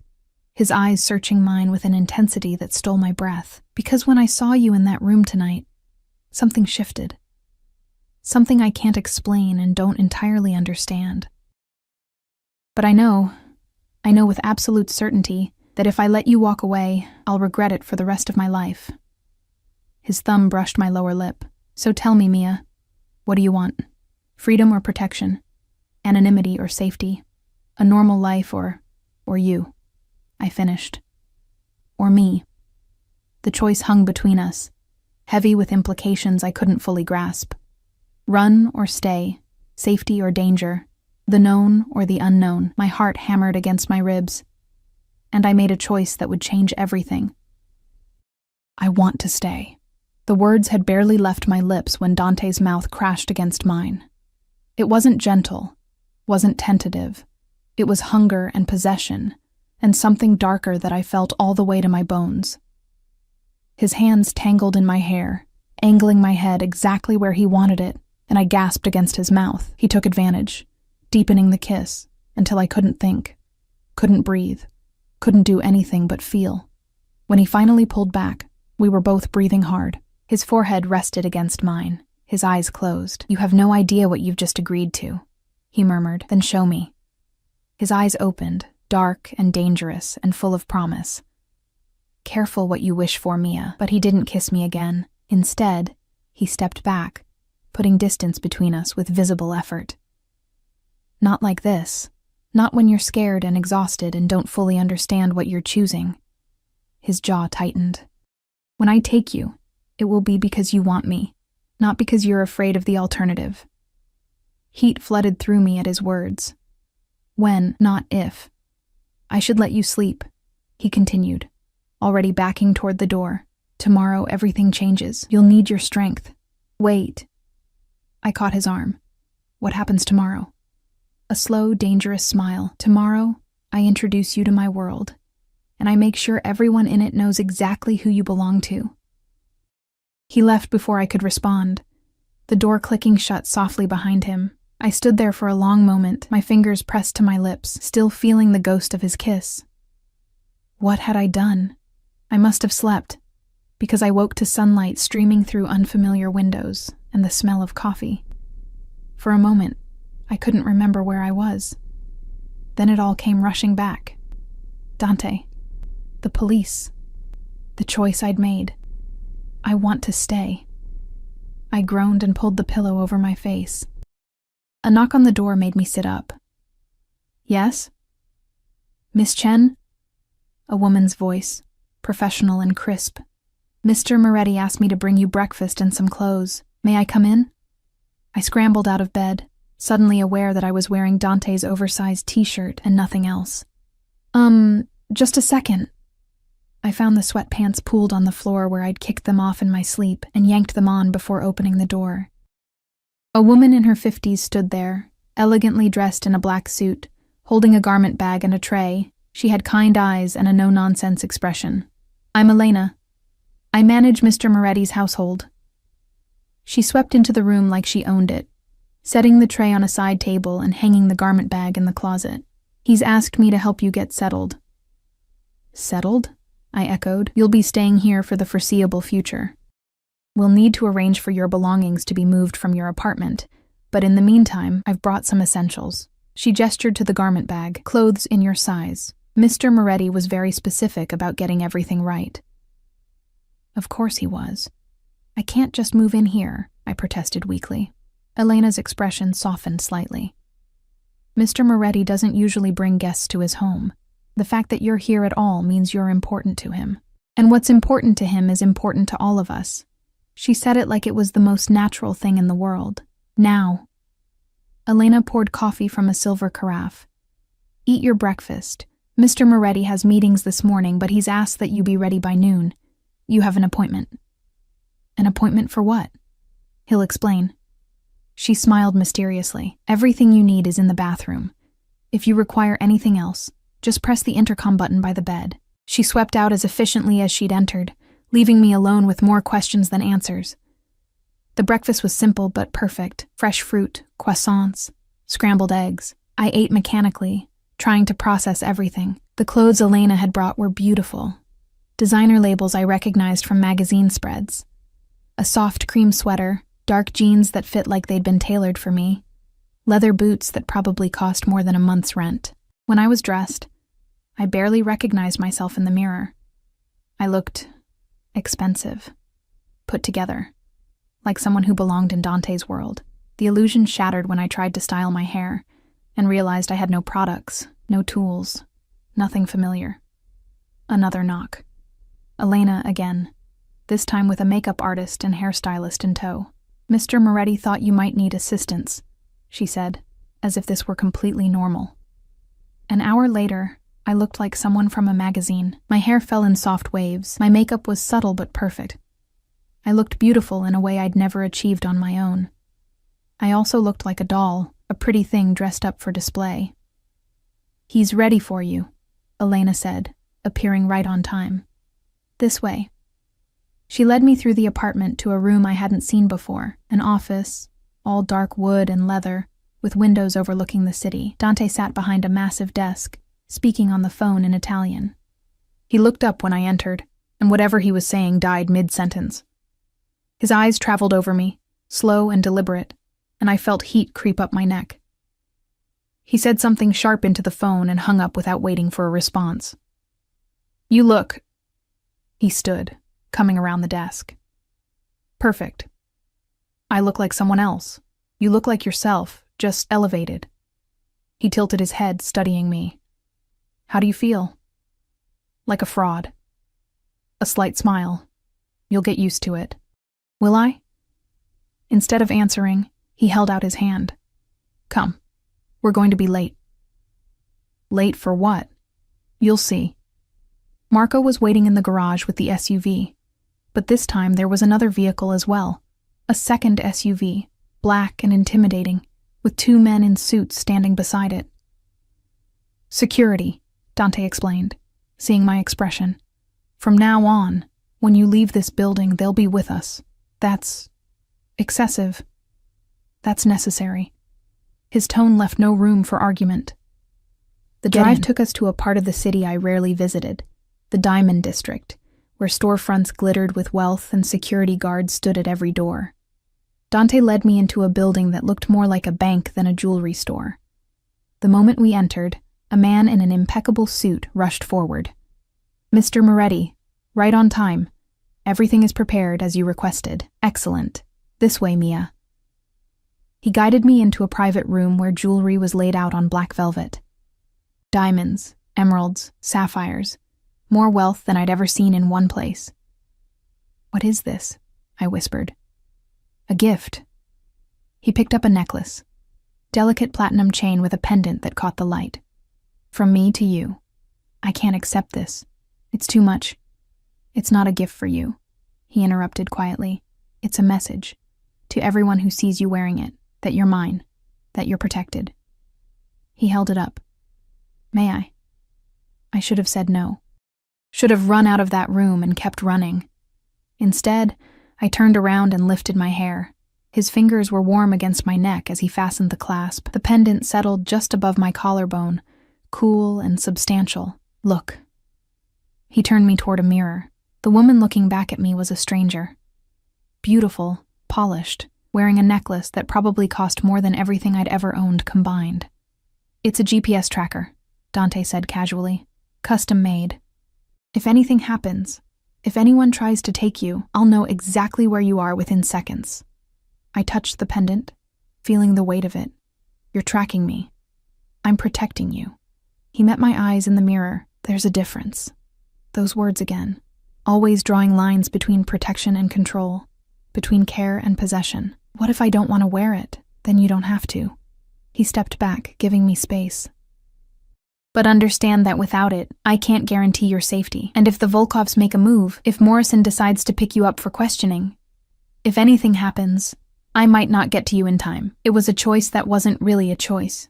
his eyes searching mine with an intensity that stole my breath. Because when I saw you in that room tonight, something shifted. Something I can't explain and don't entirely understand. But I know with absolute certainty that if I let you walk away, I'll regret it for the rest of my life. His thumb brushed my lower lip. So tell me, Mia, what do you want? Freedom or protection? Anonymity or safety? A normal life or you? I finished. Or me. The choice hung between us, heavy with implications I couldn't fully grasp. Run or stay, safety or danger, the known or the unknown. My heart hammered against my ribs, and I made a choice that would change everything. I want to stay. The words had barely left my lips when Dante's mouth crashed against mine. It wasn't gentle, wasn't tentative. It was hunger and possession, and something darker that I felt all the way to my bones. His hands tangled in my hair, angling my head exactly where he wanted it, and I gasped against his mouth. He took advantage, deepening the kiss, until I couldn't think, couldn't breathe, couldn't do anything but feel. When he finally pulled back, we were both breathing hard. His forehead rested against mine, his eyes closed. "You have no idea what you've just agreed to," he murmured. "Then show me." His eyes opened, dark and dangerous and full of promise. "Careful what you wish for, Mia." But he didn't kiss me again. Instead, he stepped back, putting distance between us with visible effort. "Not like this. Not when you're scared and exhausted and don't fully understand what you're choosing." His jaw tightened. "When I take you, it will be because you want me, not because you're afraid of the alternative." Heat flooded through me at his words. "When, not if. I should let you sleep," he continued, already backing toward the door. "Tomorrow everything changes. You'll need your strength." "Wait." I caught his arm. "What happens tomorrow?" A slow, dangerous smile. "Tomorrow, I introduce you to my world, and I make sure everyone in it knows exactly who you belong to." He left before I could respond, the door clicking shut softly behind him. I stood there for a long moment, my fingers pressed to my lips, still feeling the ghost of his kiss. What had I done? I must have slept, because I woke to sunlight streaming through unfamiliar windows and the smell of coffee. For a moment, I couldn't remember where I was. Then it all came rushing back. Dante, the police, the choice I'd made. I want to stay. I groaned and pulled the pillow over my face. A knock on the door made me sit up. "Yes?" "Miss Chen?" A woman's voice, professional and crisp. "Mr. Moretti asked me to bring you breakfast and some clothes. May I come in?" I scrambled out of bed, suddenly aware that I was wearing Dante's oversized t-shirt and nothing else. Just a second." I found the sweatpants pooled on the floor where I'd kicked them off in my sleep and yanked them on before opening the door. A woman in her 50s stood there, elegantly dressed in a black suit, holding a garment bag and a tray. She had kind eyes and a no-nonsense expression. "I'm Elena. I manage Mr. Moretti's household." She swept into the room like she owned it, setting the tray on a side table and hanging the garment bag in the closet. "He's asked me to help you get settled." "Settled?" I echoed. "You'll be staying here for the foreseeable future. We'll need to arrange for your belongings to be moved from your apartment, but in the meantime, I've brought some essentials." She gestured to the garment bag. "Clothes in your size." Mr. Moretti was very specific about getting everything right. Of course he was. "I can't just move in here," I protested weakly. Elena's expression softened slightly. "Mr. Moretti doesn't usually bring guests to his home. The fact that you're here at all means you're important to him. And what's important to him is important to all of us." She said it like it was the most natural thing in the world. "Now." Elena poured coffee from a silver carafe. "Eat your breakfast. Mr. Moretti has meetings this morning, but he's asked that you be ready by noon. You have an appointment." "An appointment for what?" "He'll explain." She smiled mysteriously. "Everything you need is in the bathroom. If you require anything else, just press the intercom button by the bed." She swept out as efficiently as she'd entered, leaving me alone with more questions than answers. The breakfast was simple but perfect. Fresh fruit, croissants, scrambled eggs. I ate mechanically, trying to process everything. The clothes Elena had brought were beautiful. Designer labels I recognized from magazine spreads. A soft cream sweater, dark jeans that fit like they'd been tailored for me, leather boots that probably cost more than a month's rent. When I was dressed, I barely recognized myself in the mirror. I looked expensive, put together, like someone who belonged in Dante's world. The illusion shattered when I tried to style my hair and realized I had no products, no tools, nothing familiar. Another knock. Elena again, this time with a makeup artist and hairstylist in tow. "Mr. Moretti thought you might need assistance," she said, as if this were completely normal. An hour later, I looked like someone from a magazine. My hair fell in soft waves. My makeup was subtle but perfect. I looked beautiful in a way I'd never achieved on my own. I also looked like a doll, a pretty thing dressed up for display. "He's ready for you," Elena said, appearing right on time. "This way." She led me through the apartment to a room I hadn't seen before, an office, all dark wood and leather, with windows overlooking the city. Dante sat behind a massive desk, speaking on the phone in Italian. He looked up when I entered, and whatever he was saying died mid-sentence. His eyes traveled over me, slow and deliberate, and I felt heat creep up my neck. He said something sharp into the phone and hung up without waiting for a response. "You look..." He stood, coming around the desk. "Perfect. I look like someone else. You look like yourself, just elevated." He tilted his head, studying me. "How do you feel?" "Like a fraud." A slight smile. "You'll get used to it." "Will I?" Instead of answering, he held out his hand. "Come. We're going to be late." "Late for what?" "You'll see." Marco was waiting in the garage with the SUV, but this time there was another vehicle as well, a second SUV, black and intimidating, with two men in suits standing beside it. "Security," Dante explained, seeing my expression. "From now on, when you leave this building, they'll be with us. That's excessive. That's necessary." His tone left no room for argument. The drive took us to a part of the city I rarely visited, the Diamond District, where storefronts glittered with wealth and security guards stood at every door. Dante led me into a building that looked more like a bank than a jewelry store. The moment we entered, a man in an impeccable suit rushed forward. "Mr. Moretti, right on time. Everything is prepared as you requested. Excellent. This way, Mia." He guided me into a private room where jewelry was laid out on black velvet. Diamonds, emeralds, sapphires, more wealth than I'd ever seen in one place. "What is this?" I whispered. "A gift." He picked up a necklace, delicate platinum chain with a pendant that caught the light. "From me to you. I can't accept this. It's too much." "It's not a gift for you," he interrupted quietly. "It's a message, to everyone who sees you wearing it, that you're mine, that you're protected." He held it up. "May I?" I should have said no. Should have run out of that room and kept running. Instead, I turned around and lifted my hair. His fingers were warm against my neck as he fastened the clasp. The pendant settled just above my collarbone, cool and substantial. "Look." He turned me toward a mirror. The woman looking back at me was a stranger. Beautiful, polished, wearing a necklace that probably cost more than everything I'd ever owned combined. "It's a GPS tracker," Dante said casually. "Custom made. If anything happens, if anyone tries to take you, I'll know exactly where you are within seconds." I touched the pendant, feeling the weight of it. "You're tracking me. I'm protecting you." He met my eyes in the mirror. There's a difference. Those words again, always drawing lines between protection and control, between care and possession. "What if I don't want to wear it? Then you don't have to." He stepped back, giving me space. "But understand that without it, I can't guarantee your safety. And if the Volkovs make a move, if Morrison decides to pick you up for questioning, if anything happens, I might not get to you in time." It was a choice that wasn't really a choice.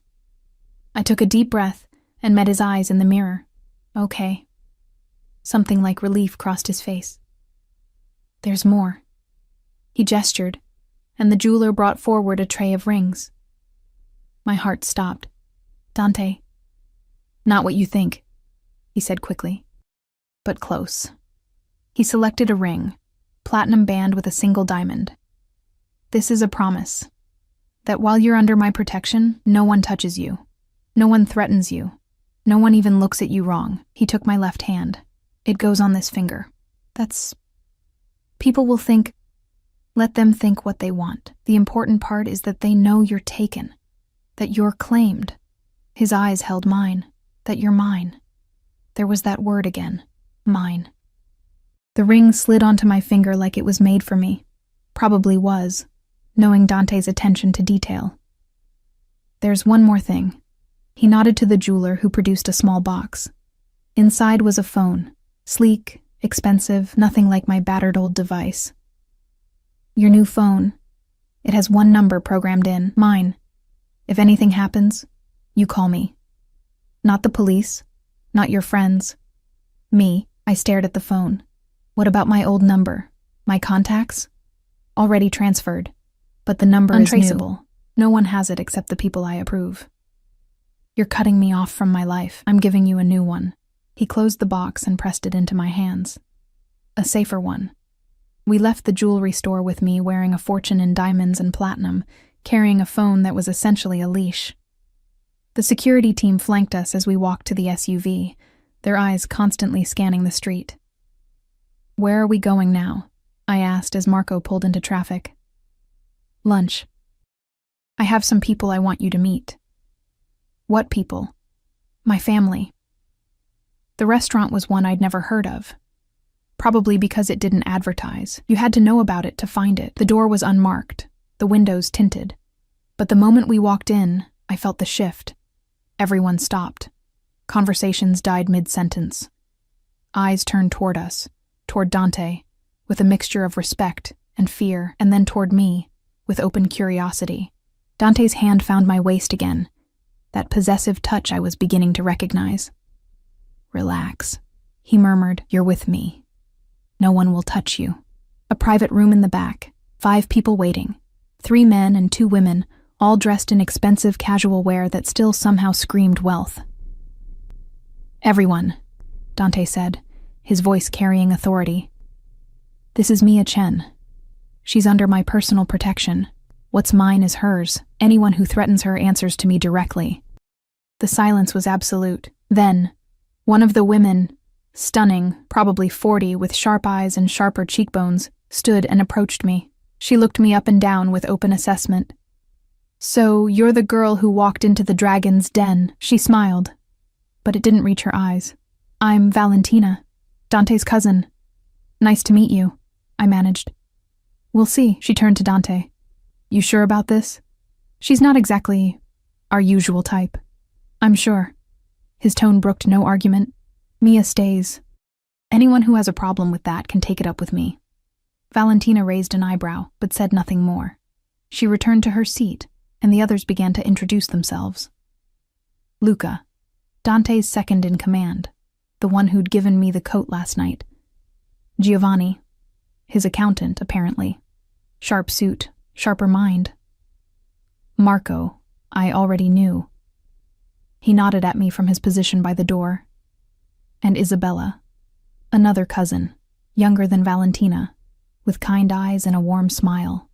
I took a deep breath and met his eyes in the mirror. "Okay." Something like relief crossed his face. "There's more." He gestured, and the jeweler brought forward a tray of rings. My heart stopped. "Dante." "Not what you think," he said quickly. "But close." He selected a ring, platinum band with a single diamond. "This is a promise, that while you're under my protection, no one touches you. No one threatens you. No one even looks at you wrong." He took my left hand. "It goes on this finger. That's... People will think... Let them think what they want. The important part is that they know you're taken, that you're claimed." His eyes held mine. "That you're mine." There was that word again. Mine. The ring slid onto my finger like it was made for me. Probably was, knowing Dante's attention to detail. "There's one more thing." He nodded to the jeweler, who produced a small box. Inside was a phone. Sleek, expensive, nothing like my battered old device. Your new phone. It has one number programmed in, mine. If anything happens, you call me. Not the police, not your friends. Me. I stared at the phone. What about my old number? My contacts? Already transferred. But the number is untraceable. No one has it except the people I approve. You're cutting me off from my life. I'm giving you a new one. He closed the box and pressed it into my hands. A safer one. We left the jewelry store with me wearing a fortune in diamonds and platinum, carrying a phone that was essentially a leash. The security team flanked us as we walked to the SUV, their eyes constantly scanning the street. Where are we going now? I asked as Marco pulled into traffic. Lunch. I have some people I want you to meet. What people? My family. The restaurant was one I'd never heard of. Probably because it didn't advertise. You had to know about it to find it. The door was unmarked, the windows tinted. But the moment we walked in, I felt the shift. Everyone stopped. Conversations died mid-sentence. Eyes turned toward us, toward Dante, with a mixture of respect and fear, and then toward me, with open curiosity. Dante's hand found my waist again, that possessive touch I was beginning to recognize. Relax, he murmured. You're with me. No one will touch you. A private room in the back, 5 people waiting, 3 men and 2 women, all dressed in expensive casual wear that still somehow screamed wealth. Everyone, Dante said, his voice carrying authority. This is Mia Chen. She's under my personal protection. What's mine is hers. Anyone who threatens her answers to me directly. The silence was absolute. Then, one of the women, stunning, probably 40, with sharp eyes and sharper cheekbones, stood and approached me. She looked me up and down with open assessment. So, you're the girl who walked into the dragon's den. She smiled, but it didn't reach her eyes. I'm Valentina, Dante's cousin. Nice to meet you, I managed. We'll see, she turned to Dante. You sure about this? She's not exactly our usual type. I'm sure. His tone brooked no argument. Mia stays. Anyone who has a problem with that can take it up with me. Valentina raised an eyebrow, but said nothing more. She returned to her seat, and the others began to introduce themselves. Luca, Dante's second in command, the one who'd given me the coat last night. Giovanni, his accountant, apparently. Sharp suit, sharper mind. Marco, I already knew. He nodded at me from his position by the door. And Isabella, another cousin, younger than Valentina, with kind eyes and a warm smile.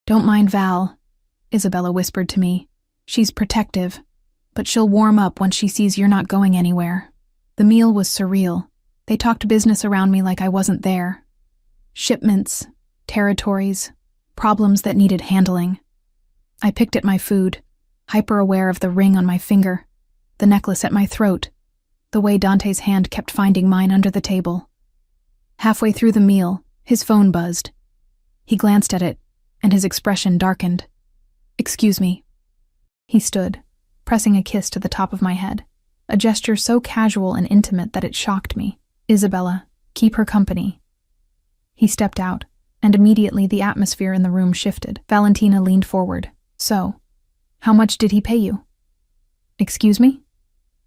Don't mind Val, Isabella whispered to me. She's protective, but she'll warm up once she sees you're not going anywhere. The meal was surreal. They talked business around me like I wasn't there. Shipments, territories, problems that needed handling. I picked at my food, hyper-aware of the ring on my finger, the necklace at my throat, the way Dante's hand kept finding mine under the table. Halfway through the meal, his phone buzzed. He glanced at it, and his expression darkened. Excuse me. He stood, pressing a kiss to the top of my head, a gesture so casual and intimate that it shocked me. Isabella, keep her company. He stepped out, and immediately the atmosphere in the room shifted. Valentina leaned forward. So, how much did he pay you? Excuse me?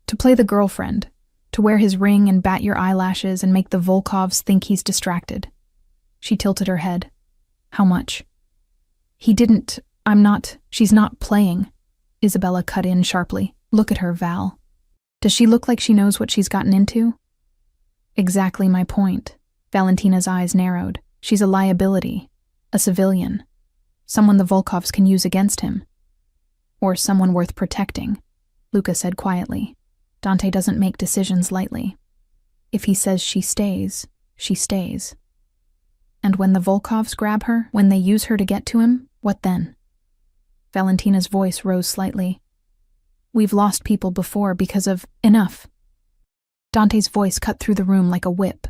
To play the girlfriend, to wear his ring and bat your eyelashes and make the Volkovs think he's distracted. She tilted her head. How much? He didn't. She's not playing. Isabella cut in sharply. Look at her, Val. Does she look like she knows what she's gotten into? Exactly my point. Valentina's eyes narrowed. She's a liability, a civilian, someone the Volkovs can use against him. Or someone worth protecting, Luca said quietly. Dante doesn't make decisions lightly. If he says she stays, she stays. And when the Volkovs grab her, when they use her to get to him, what then? Valentina's voice rose slightly. We've lost people before because of enough. Dante's voice cut through the room like a whip.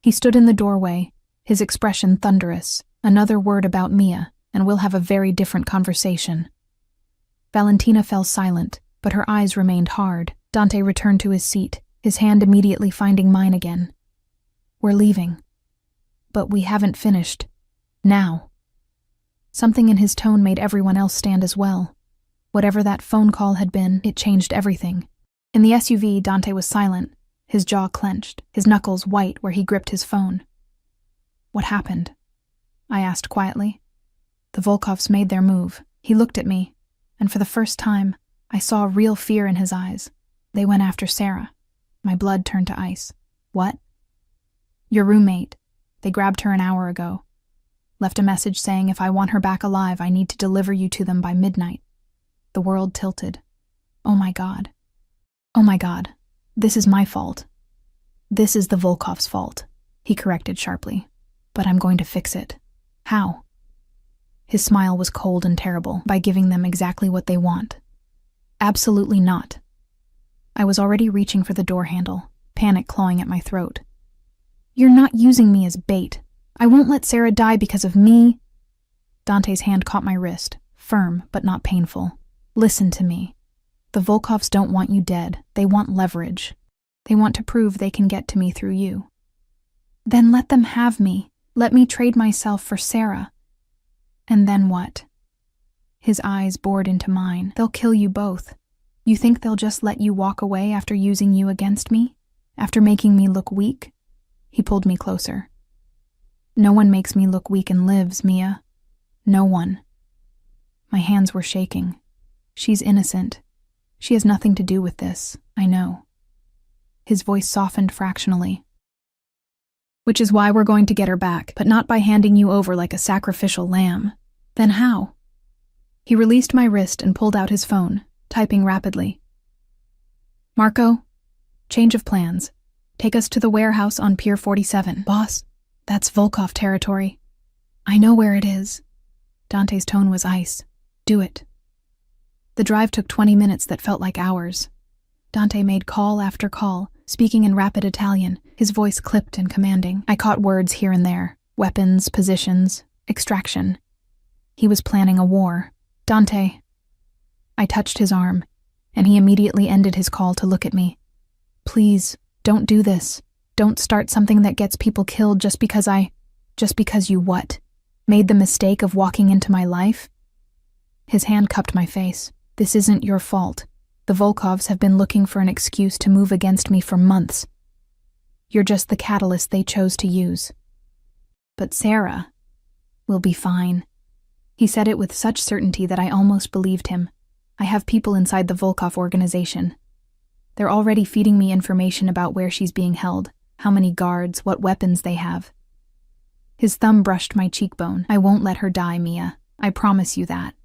He stood in the doorway, his expression thunderous. Another word about Mia, and we'll have a very different conversation. Valentina fell silent, but her eyes remained hard. Dante returned to his seat, his hand immediately finding mine again. We're leaving. But we haven't finished. Now. Something in his tone made everyone else stand as well. Whatever that phone call had been, it changed everything. In the SUV, Dante was silent, his jaw clenched, his knuckles white where he gripped his phone. What happened? I asked quietly. The Volkovs made their move. He looked at me, and for the first time, I saw real fear in his eyes. They went after Sarah. My blood turned to ice. What? Your roommate. They grabbed her an hour ago. Left a message saying if I want her back alive, I need to deliver you to them by midnight. The world tilted. Oh my God. Oh my God. This is my fault. This is the Volkov's fault, he corrected sharply. But I'm going to fix it. How? His smile was cold and terrible. By giving them exactly what they want. Absolutely not. I was already reaching for the door handle, panic clawing at my throat. You're not using me as bait. I won't let Sarah die because of me. Dante's hand caught my wrist, firm but not painful. Listen to me. The Volkovs don't want you dead. They want leverage. They want to prove they can get to me through you. Then let them have me. Let me trade myself for Sarah. And then what? His eyes bored into mine. They'll kill you both. You think they'll just let you walk away after using you against me? After making me look weak? He pulled me closer. No one makes me look weak and lives, Mia. No one. My hands were shaking. She's innocent. She has nothing to do with this, I know. His voice softened fractionally. Which is why we're going to get her back, but not by handing you over like a sacrificial lamb. Then how? He released my wrist and pulled out his phone, typing rapidly. Marco, change of plans. Take us to the warehouse on Pier 47. Boss, that's Volkov territory. I know where it is. Dante's tone was ice. Do it. The drive took 20 minutes that felt like hours. Dante made call after call, speaking in rapid Italian, his voice clipped and commanding. I caught words here and there. Weapons, positions, extraction. He was planning a war. Dante. I touched his arm, and he immediately ended his call to look at me. Please, don't do this. Don't start something that gets people killed just because you what? Made the mistake of walking into my life? His hand cupped my face. This isn't your fault. The Volkovs have been looking for an excuse to move against me for months. You're just the catalyst they chose to use. But Sarah will be fine. He said it with such certainty that I almost believed him. I have people inside the Volkov organization. They're already feeding me information about where she's being held, how many guards, what weapons they have. His thumb brushed my cheekbone. I won't let her die, Mia. I promise you that.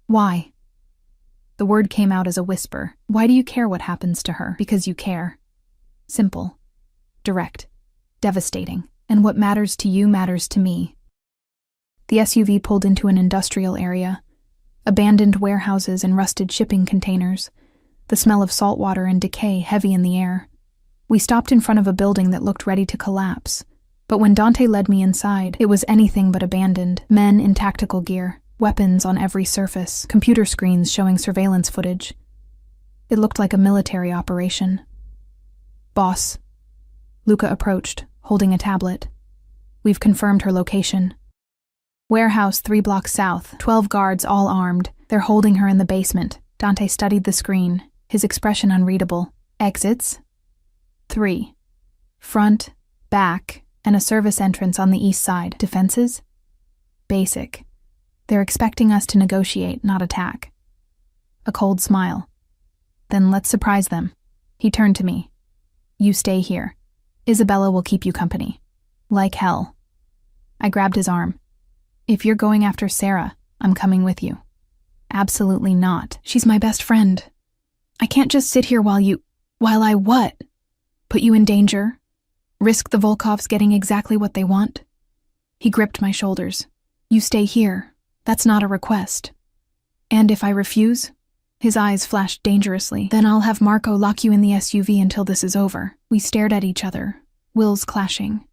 Why? The word came out as a whisper. Why do you care what happens to her? Because you care. Simple. Direct. Devastating. And what matters to you matters to me. The SUV pulled into an industrial area. Abandoned warehouses and rusted shipping containers. The smell of salt water and decay heavy in the air. We stopped in front of a building that looked ready to collapse. But when Dante led me inside, it was anything but abandoned. Men in tactical gear. Weapons on every surface, computer screens showing surveillance footage. It looked like a military operation. Boss. Luca approached, holding a tablet. We've confirmed her location. Warehouse 3 blocks south, 12 guards all armed. They're holding her in the basement. Dante studied the screen, his expression unreadable. Exits? 3. Front, back, and a service entrance on the east side. Defenses? Basic. They're expecting us to negotiate, not attack. A cold smile. Then let's surprise them. He turned to me. You stay here. Isabella will keep you company. Like hell. I grabbed his arm. If you're going after Sarah, I'm coming with you. Absolutely not. She's my best friend. I can't just sit here while I what? Put you in danger? Risk the Volkovs getting exactly what they want? He gripped my shoulders. You stay here. That's not a request. And if I refuse? His eyes flashed dangerously. Then I'll have Marco lock you in the SUV until this is over. We stared at each other, wills clashing.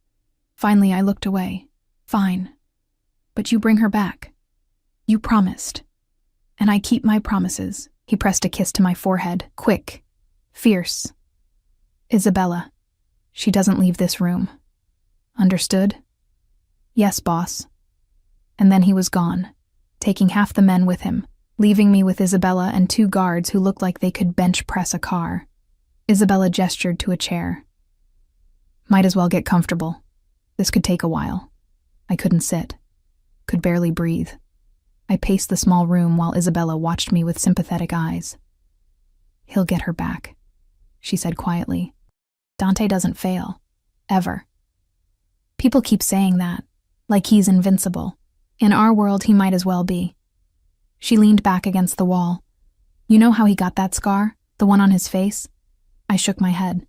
Finally, I looked away. Fine. But you bring her back. You promised. And I keep my promises. He pressed a kiss to my forehead, quick, fierce. Isabella. She doesn't leave this room. Understood? Yes, boss. And then he was gone, taking half the men with him, leaving me with Isabella and 2 guards who looked like they could bench press a car. Isabella gestured to a chair. Might as well get comfortable. This could take a while. I couldn't sit. Could barely breathe. I paced the small room while Isabella watched me with sympathetic eyes. He'll get her back, she said quietly. Dante doesn't fail. Ever. People keep saying that, like he's invincible. In our world, he might as well be. She leaned back against the wall. You know how he got that scar? The one on his face? I shook my head.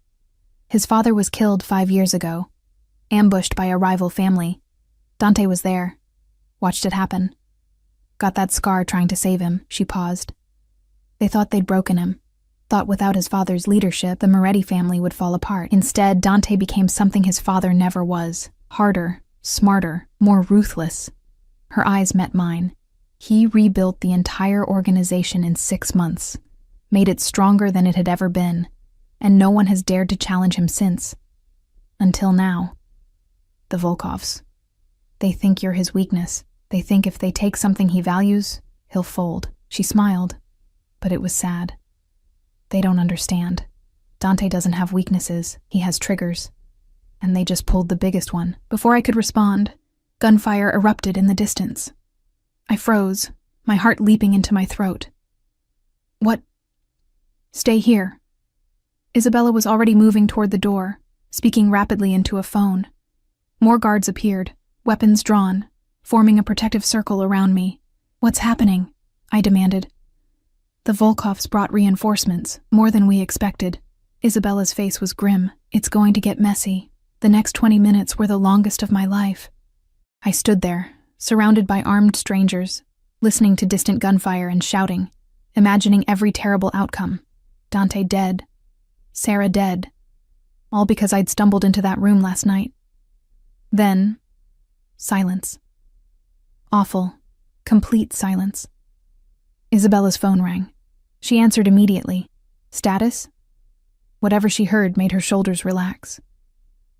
His father was killed 5 years ago, ambushed by a rival family. Dante was there. Watched it happen. Got that scar trying to save him, she paused. They thought they'd broken him. Thought without his father's leadership, the Moretti family would fall apart. Instead, Dante became something his father never was. Harder, smarter, more ruthless. Her eyes met mine. He rebuilt the entire organization in 6 months, made it stronger than it had ever been, and no one has dared to challenge him since. Until now. The Volkovs. They think you're his weakness. They think if they take something he values, he'll fold. She smiled, but it was sad. They don't understand. Dante doesn't have weaknesses, he has triggers. And they just pulled the biggest one. Before I could respond, gunfire erupted in the distance. I froze, my heart leaping into my throat. What? Stay here. Isabella was already moving toward the door, speaking rapidly into a phone. More guards appeared, weapons drawn, forming a protective circle around me. What's happening? I demanded. The Volkovs brought reinforcements, more than we expected. Isabella's face was grim. It's going to get messy. The next 20 minutes were the longest of my life. I stood there, surrounded by armed strangers, listening to distant gunfire and shouting, imagining every terrible outcome. Dante dead. Sarah dead. All because I'd stumbled into that room last night. Then, silence. Awful, complete silence. Isabella's phone rang. She answered immediately. Status? Whatever she heard made her shoulders relax.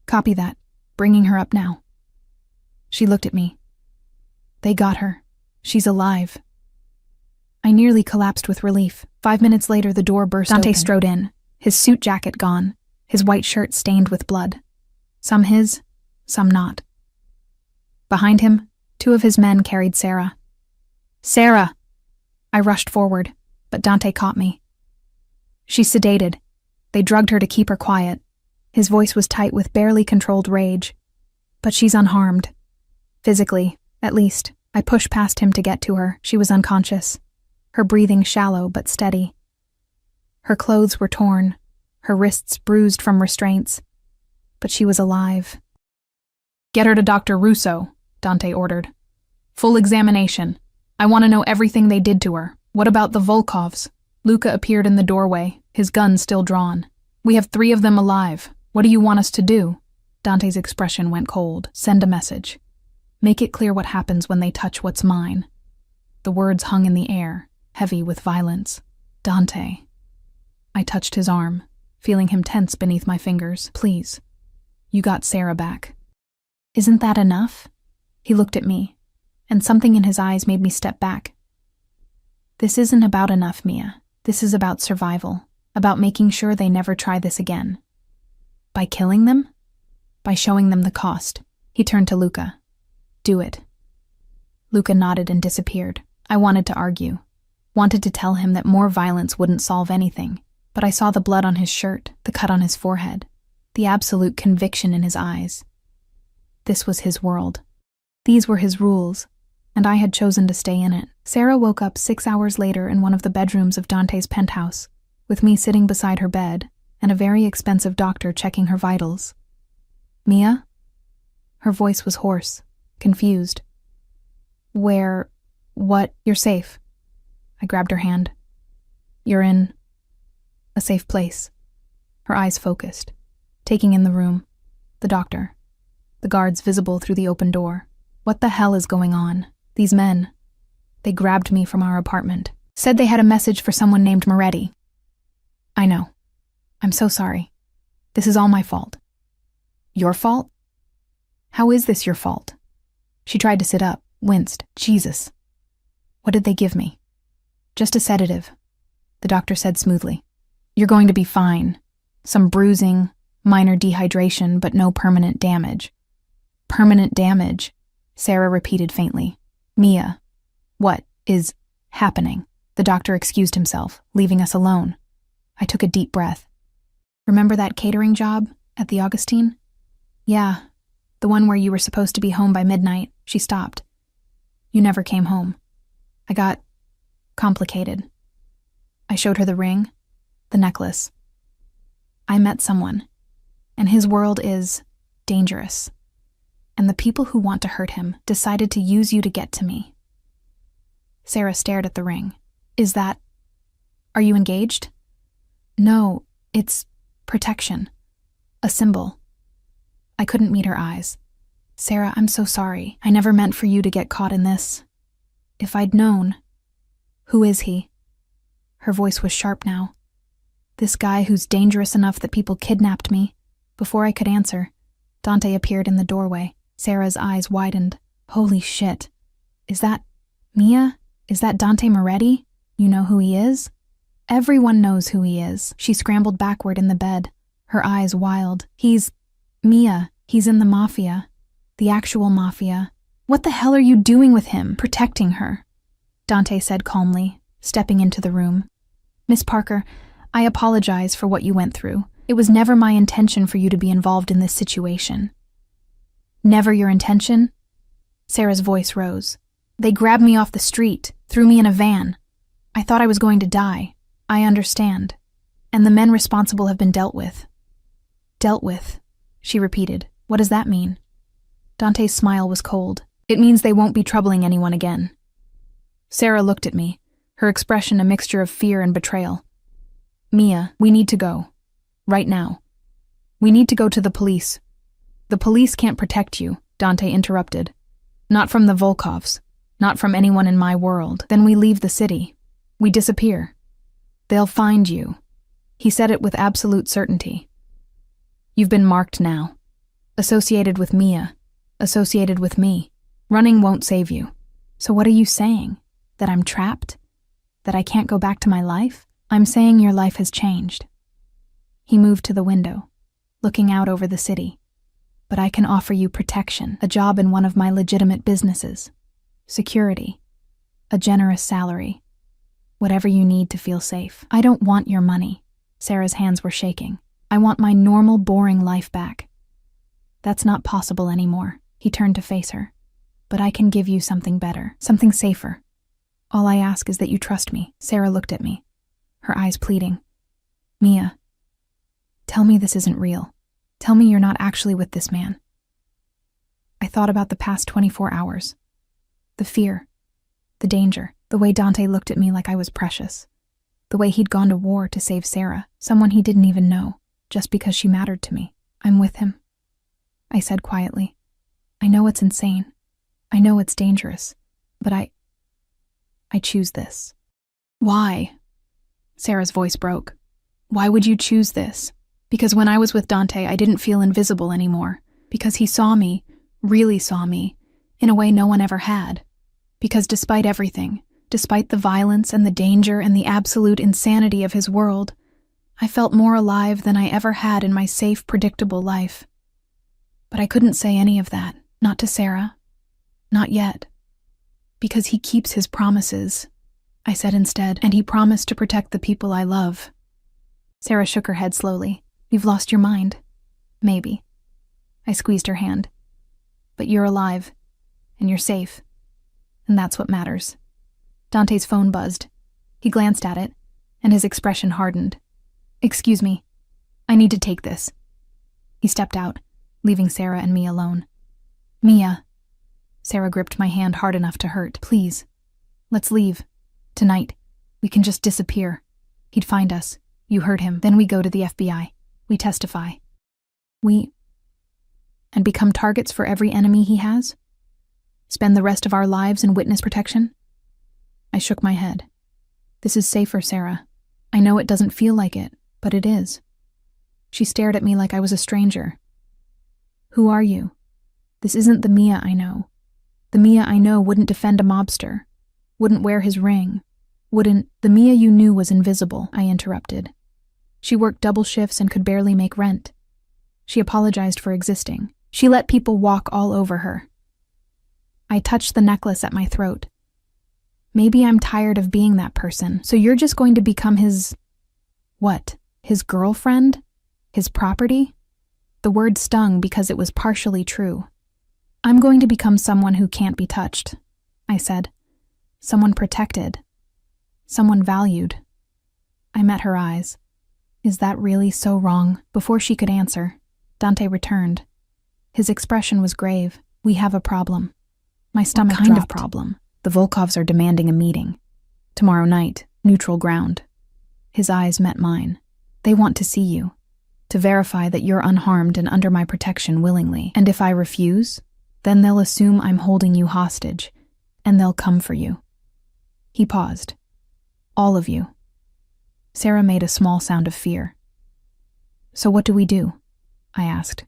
Copy that. Bringing her up now. She looked at me. They got her. She's alive. I nearly collapsed with relief. 5 minutes later, the door burst open. Dante strode in, his suit jacket gone, his white shirt stained with blood. Some his, some not. Behind him, 2 of his men carried Sarah. Sarah! I rushed forward, but Dante caught me. She's sedated. They drugged her to keep her quiet. His voice was tight with barely controlled rage. But she's unharmed. Physically, at least. I pushed past him to get to her. She was unconscious. Her breathing shallow but steady. Her clothes were torn, her wrists bruised from restraints. But she was alive. Get her to Dr. Russo, Dante ordered. Full examination. I want to know everything they did to her. What about the Volkovs? Luca appeared in the doorway, his gun still drawn. We have 3 of them alive. What do you want us to do? Dante's expression went cold. Send a message. Make it clear what happens when they touch what's mine. The words hung in the air, heavy with violence. Dante. I touched his arm, feeling him tense beneath my fingers. Please. You got Sarah back. Isn't that enough? He looked at me, and something in his eyes made me step back. This isn't about enough, Mia. This is about survival, about making sure they never try this again. By killing them? By showing them the cost. He turned to Luca. Do it. Luca nodded and disappeared. I wanted to argue. Wanted to tell him that more violence wouldn't solve anything. But I saw the blood on his shirt, the cut on his forehead, the absolute conviction in his eyes. This was his world. These were his rules, and I had chosen to stay in it. Sarah woke up 6 hours later in one of the bedrooms of Dante's penthouse, with me sitting beside her bed and a very expensive doctor checking her vitals. Mia? Her voice was hoarse, confused. What? You're safe. I grabbed her hand. You're in a safe place. Her eyes focused, taking in the room, the doctor, the guards visible through the open door. What the hell is going on? These men. They grabbed me from our apartment. Said they had a message for someone named Moretti. I know. I'm so sorry. This is all my fault. Your fault? How is this your fault? She tried to sit up, winced. Jesus. What did they give me? Just a sedative, the doctor said smoothly. You're going to be fine. Some bruising, minor dehydration, but no permanent damage. Permanent damage, Sarah repeated faintly. Mia, what is happening? The doctor excused himself, leaving us alone. I took a deep breath. Remember that catering job at the Augustine? Yeah, the one where you were supposed to be home by midnight. She stopped. You never came home. I got complicated. I showed her the ring, the necklace. I met someone, and his world is dangerous. And the people who want to hurt him decided to use you to get to me. Sarah stared at the ring. Are you engaged? No, it's protection. A symbol. I couldn't meet her eyes. Sarah, I'm so sorry. I never meant for you to get caught in this. If I'd known. Who is he? Her voice was sharp now. This guy who's dangerous enough that people kidnapped me. Before I could answer, Dante appeared in the doorway. Sarah's eyes widened. Holy shit. Is that Mia? Is that Dante Moretti? You know who he is? Everyone knows who he is. She scrambled backward in the bed, her eyes wild. He's Mia. He's in the Mafia. The actual Mafia. What the hell are you doing with him? Protecting her, Dante said calmly, stepping into the room. Miss Parker, I apologize for what you went through. It was never my intention for you to be involved in this situation. Never your intention? Sarah's voice rose. They grabbed me off the street, threw me in a van. I thought I was going to die. I understand. And the men responsible have been dealt with. Dealt with, she repeated. What does that mean? Dante's smile was cold. It means they won't be troubling anyone again. Sarah looked at me, her expression a mixture of fear and betrayal. Mia, we need to go. Right now. We need to go to the police. The police can't protect you, Dante interrupted. Not from the Volkovs. Not from anyone in my world. Then we leave the city. We disappear. They'll find you. He said it with absolute certainty. You've been marked now. Associated with Mia. Associated with me. Running won't save you. So what are you saying? That I'm trapped? That I can't go back to my life? I'm saying your life has changed. He moved to the window, looking out over the city. But I can offer you protection, a job in one of my legitimate businesses, security, a generous salary, whatever you need to feel safe. I don't want your money. Sarah's hands were shaking. I want my normal, boring life back. That's not possible anymore. He turned to face her. But I can give you something better, something safer. All I ask is that you trust me. Sarah looked at me, her eyes pleading. Mia, tell me this isn't real. Tell me you're not actually with this man. I thought about the past 24 hours. The fear, the danger, the way Dante looked at me like I was precious. The way he'd gone to war to save Sarah, someone he didn't even know, just because she mattered to me. I'm with him, I said quietly. I know it's insane. I know it's dangerous. But I choose this. Why? Sarah's voice broke. Why would you choose this? Because when I was with Dante, I didn't feel invisible anymore. Because he saw me, really saw me, in a way no one ever had. Because despite everything, despite the violence and the danger and the absolute insanity of his world, I felt more alive than I ever had in my safe, predictable life. But I couldn't say any of that, not to Sarah. Not yet. Because he keeps his promises, I said instead, and he promised to protect the people I love. Sarah shook her head slowly. You've lost your mind. Maybe. I squeezed her hand. But you're alive, and you're safe. And that's what matters. Dante's phone buzzed. He glanced at it, and his expression hardened. Excuse me. I need to take this. He stepped out, leaving Sarah and me alone. Mia. Sarah gripped my hand hard enough to hurt. Please. Let's leave. Tonight. We can just disappear. He'd find us. You heard him. Then we go to the FBI. We testify. And become targets for every enemy he has? Spend the rest of our lives in witness protection? I shook my head. This is safer, Sarah. I know it doesn't feel like it, but it is. She stared at me like I was a stranger. Who are you? This isn't the Mia I know. The Mia I know wouldn't defend a mobster, wouldn't wear his ring, The Mia you knew was invisible, I interrupted. She worked double shifts and could barely make rent. She apologized for existing. She let people walk all over her. I touched the necklace at my throat. Maybe I'm tired of being that person, so you're just going to become his... What? His girlfriend? His property? The word stung because it was partially true. I'm going to become someone who can't be touched, I said. Someone protected. Someone valued. I met her eyes. Is that really so wrong? Before she could answer, Dante returned. His expression was grave. We have a problem. My stomach dropped. What kind of problem? The Volkovs are demanding a meeting. Tomorrow night, neutral ground. His eyes met mine. They want to see you, to verify that you're unharmed and under my protection willingly. And if I refuse, then they'll assume I'm holding you hostage, and they'll come for you. He paused. All of you. Sarah made a small sound of fear. So what do we do? I asked.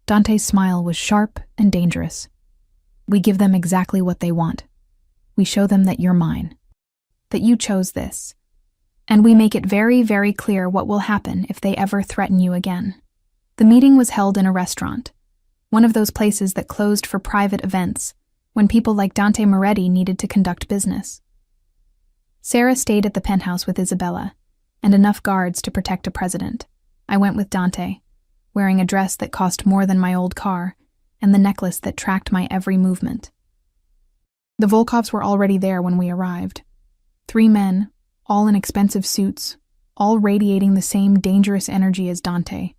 Dante's smile was sharp and dangerous. We give them exactly what they want. We show them that you're mine, that you chose this, and we make it very, very clear what will happen if they ever threaten you again. The meeting was held in a restaurant, one of those places that closed for private events when people like Dante Moretti needed to conduct business. Sarah stayed at the penthouse with Isabella, and enough guards to protect a president. I went with Dante, wearing a dress that cost more than my old car, and the necklace that tracked my every movement. The Volkovs were already there when we arrived. 3 men, all in expensive suits, all radiating the same dangerous energy as Dante.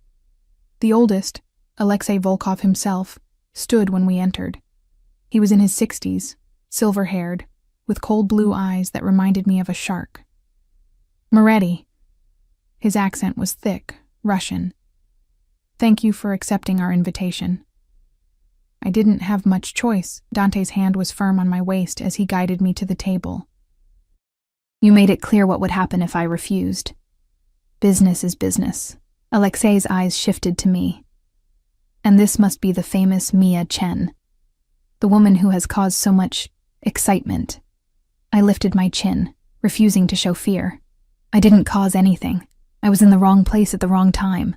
The oldest, Alexei Volkov himself, stood when we entered. He was in his 60s, silver-haired, with cold blue eyes that reminded me of a shark. Moretti. His accent was thick, Russian. Thank you for accepting our invitation. I didn't have much choice. Dante's hand was firm on my waist as he guided me to the table. You made it clear what would happen if I refused. Business is business. Alexei's eyes shifted to me. And this must be the famous Mia Chen, the woman who has caused so much excitement. I lifted my chin, refusing to show fear. I didn't cause anything. I was in the wrong place at the wrong time.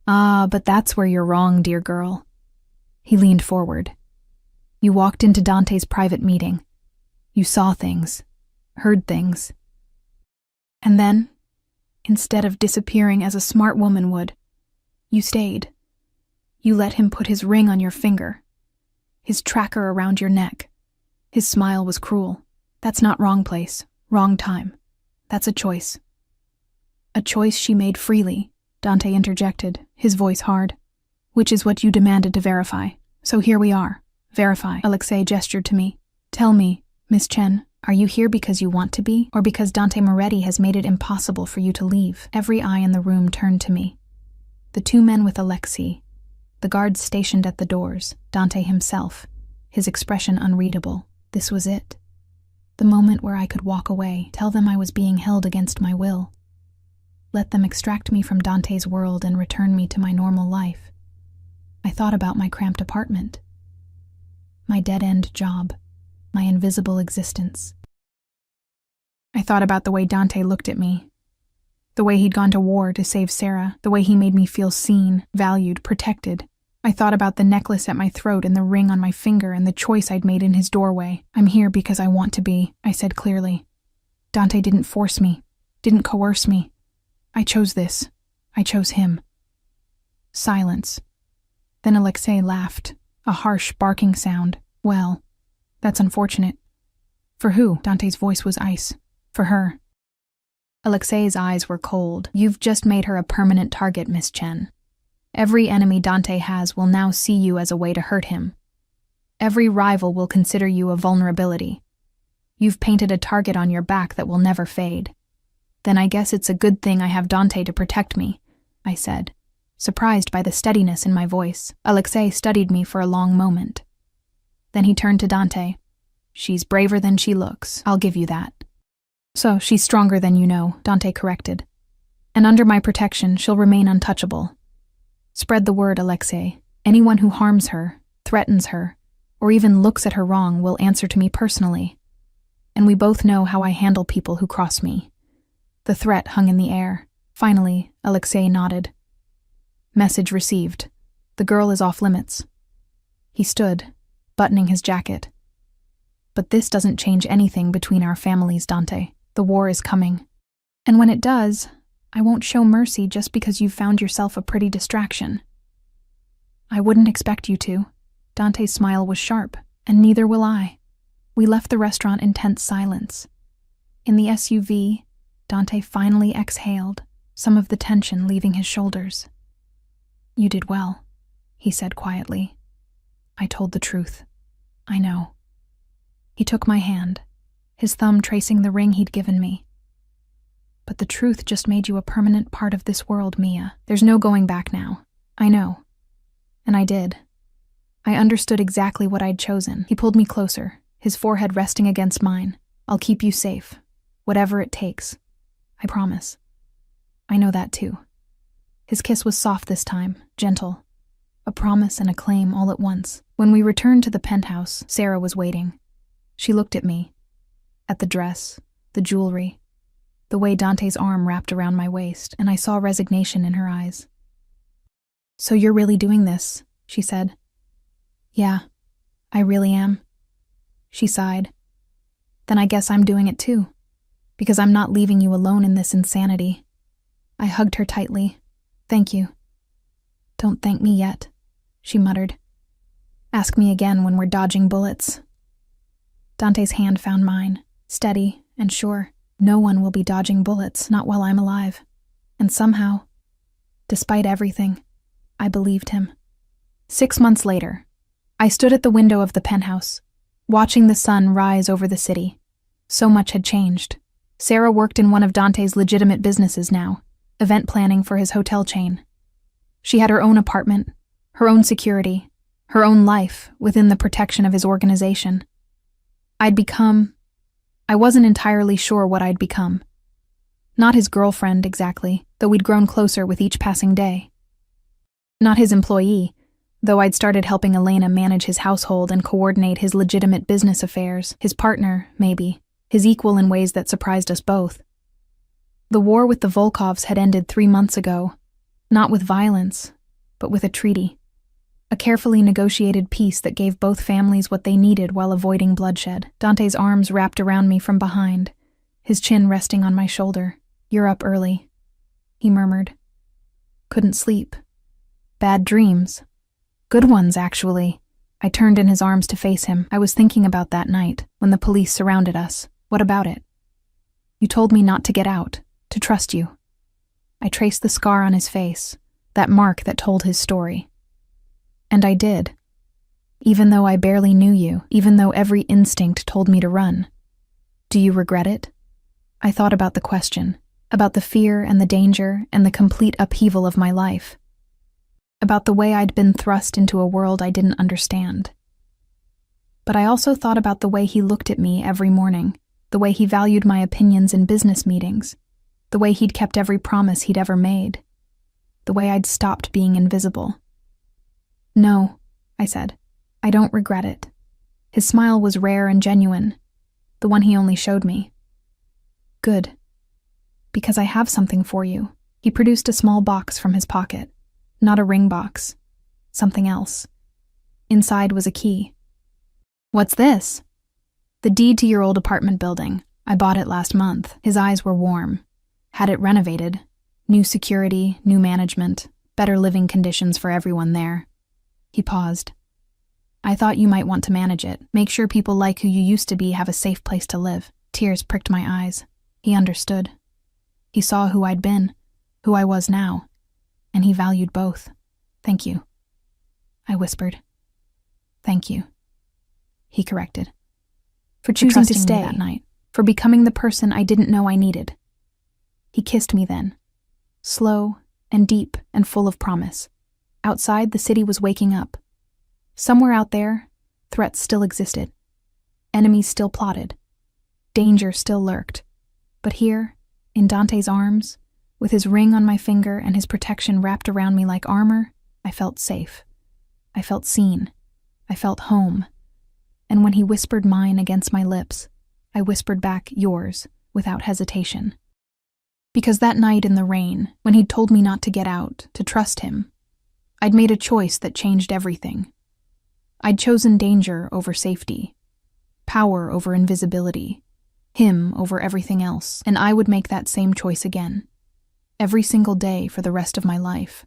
Ah, but that's where you're wrong, dear girl. He leaned forward. You walked into Dante's private meeting. You saw things, heard things. And then, instead of disappearing as a smart woman would, you stayed. You let him put his ring on your finger, his tracker around your neck. His smile was cruel. That's not wrong place, wrong time. That's a choice. A choice she made freely, Dante interjected, his voice hard. Which is what you demanded to verify. So here we are. Verify. Alexei gestured to me. Tell me, Miss Chen, are you here because you want to be, or because Dante Moretti has made it impossible for you to leave? Every eye in the room turned to me. The 2 men with Alexei, the guards stationed at the doors, Dante himself, his expression unreadable. This was it. The moment where I could walk away, tell them I was being held against my will. Let them extract me from Dante's world and return me to my normal life. I thought about my cramped apartment, my dead-end job, my invisible existence. I thought about the way Dante looked at me, the way he'd gone to war to save Sarah, the way he made me feel seen, valued, protected. I thought about the necklace at my throat and the ring on my finger and the choice I'd made in his doorway. I'm here because I want to be, I said clearly. Dante didn't force me, didn't coerce me. I chose this. I chose him. Silence. Then Alexei laughed, a harsh barking sound. Well, that's unfortunate. For who? Dante's voice was ice. For her. Alexei's eyes were cold. You've just made her a permanent target, Miss Chen. Every enemy Dante has will now see you as a way to hurt him. Every rival will consider you a vulnerability. You've painted a target on your back that will never fade. Then I guess it's a good thing I have Dante to protect me, I said, surprised by the steadiness in my voice. Alexei studied me for a long moment. Then he turned to Dante. She's braver than she looks, I'll give you that. So, she's stronger than you know, Dante corrected. And under my protection, she'll remain untouchable. Spread the word, Alexei. Anyone who harms her, threatens her, or even looks at her wrong will answer to me personally. And we both know how I handle people who cross me. The threat hung in the air. Finally, Alexei nodded. Message received. The girl is off limits. He stood, buttoning his jacket. But this doesn't change anything between our families, Dante. The war is coming. And when it does, I won't show mercy just because you've found yourself a pretty distraction. I wouldn't expect you to. Dante's smile was sharp, and neither will I. We left the restaurant in tense silence. In the SUV, Dante finally exhaled, some of the tension leaving his shoulders. You did well, he said quietly. I told the truth. I know. He took my hand, his thumb tracing the ring he'd given me. But the truth just made you a permanent part of this world, Mia. There's no going back now. I know. And I did. I understood exactly what I'd chosen. He pulled me closer, his forehead resting against mine. I'll keep you safe, whatever it takes. I promise. I know that too. His kiss was soft this time, gentle. A promise and a claim all at once. When we returned to the penthouse, Sarah was waiting. She looked at me, at the dress, the jewelry, the way Dante's arm wrapped around my waist, and I saw resignation in her eyes. So you're really doing this, she said. Yeah, I really am. She sighed. Then I guess I'm doing it too, because I'm not leaving you alone in this insanity. I hugged her tightly. Thank you. Don't thank me yet, she muttered. Ask me again when we're dodging bullets. Dante's hand found mine, steady and sure. No one will be dodging bullets, not while I'm alive. And somehow, despite everything, I believed him. 6 months later, I stood at the window of the penthouse, watching the sun rise over the city. So much had changed. Sarah worked in one of Dante's legitimate businesses now, event planning for his hotel chain. She had her own apartment, her own security, her own life within the protection of his organization. I wasn't entirely sure what I'd become. Not his girlfriend, exactly, though we'd grown closer with each passing day. Not his employee, though I'd started helping Elena manage his household and coordinate his legitimate business affairs. His partner, maybe. His equal in ways that surprised us both. The war with the Volkovs had ended 3 months ago, not with violence, but with a treaty. A carefully negotiated peace that gave both families what they needed while avoiding bloodshed. Dante's arms wrapped around me from behind, his chin resting on my shoulder. You're up early, he murmured. Couldn't sleep. Bad dreams. Good ones, actually. I turned in his arms to face him. I was thinking about that night, when the police surrounded us. What about it? You told me not to get out, to trust you. I traced the scar on his face, that mark that told his story. And I did. Even though I barely knew you, even though every instinct told me to run. Do you regret it? I thought about the question, about the fear and the danger and the complete upheaval of my life. About the way I'd been thrust into a world I didn't understand. But I also thought about the way he looked at me every morning, the way he valued my opinions in business meetings, the way he'd kept every promise he'd ever made, the way I'd stopped being invisible. No, I said. I don't regret it. His smile was rare and genuine, the one he only showed me. Good. Because I have something for you. He produced a small box from his pocket. Not a ring box. Something else. Inside was a key. What's this? The deed to your old apartment building. I bought it last month. His eyes were warm. Had it renovated. New security, new management, better living conditions for everyone there. He paused. I thought you might want to manage it. Make sure people like who you used to be have a safe place to live. Tears pricked my eyes. He understood. He saw who I'd been, who I was now, and he valued both. Thank you. I whispered. Thank you. He corrected. For choosing to stay that night, for becoming the person I didn't know I needed. He kissed me then, slow and deep and full of promise. Outside, the city was waking up. Somewhere out there, threats still existed. Enemies still plotted. Danger still lurked. But here, in Dante's arms, With his ring on my finger and his protection wrapped around me like armor, I felt safe. I felt seen. I felt home. And when he whispered mine against my lips, I whispered back yours without hesitation. Because that night in the rain, when he'd told me not to get out, to trust him, I'd made a choice that changed everything. I'd chosen danger over safety, power over invisibility, him over everything else, and I would make that same choice again, every single day for the rest of my life.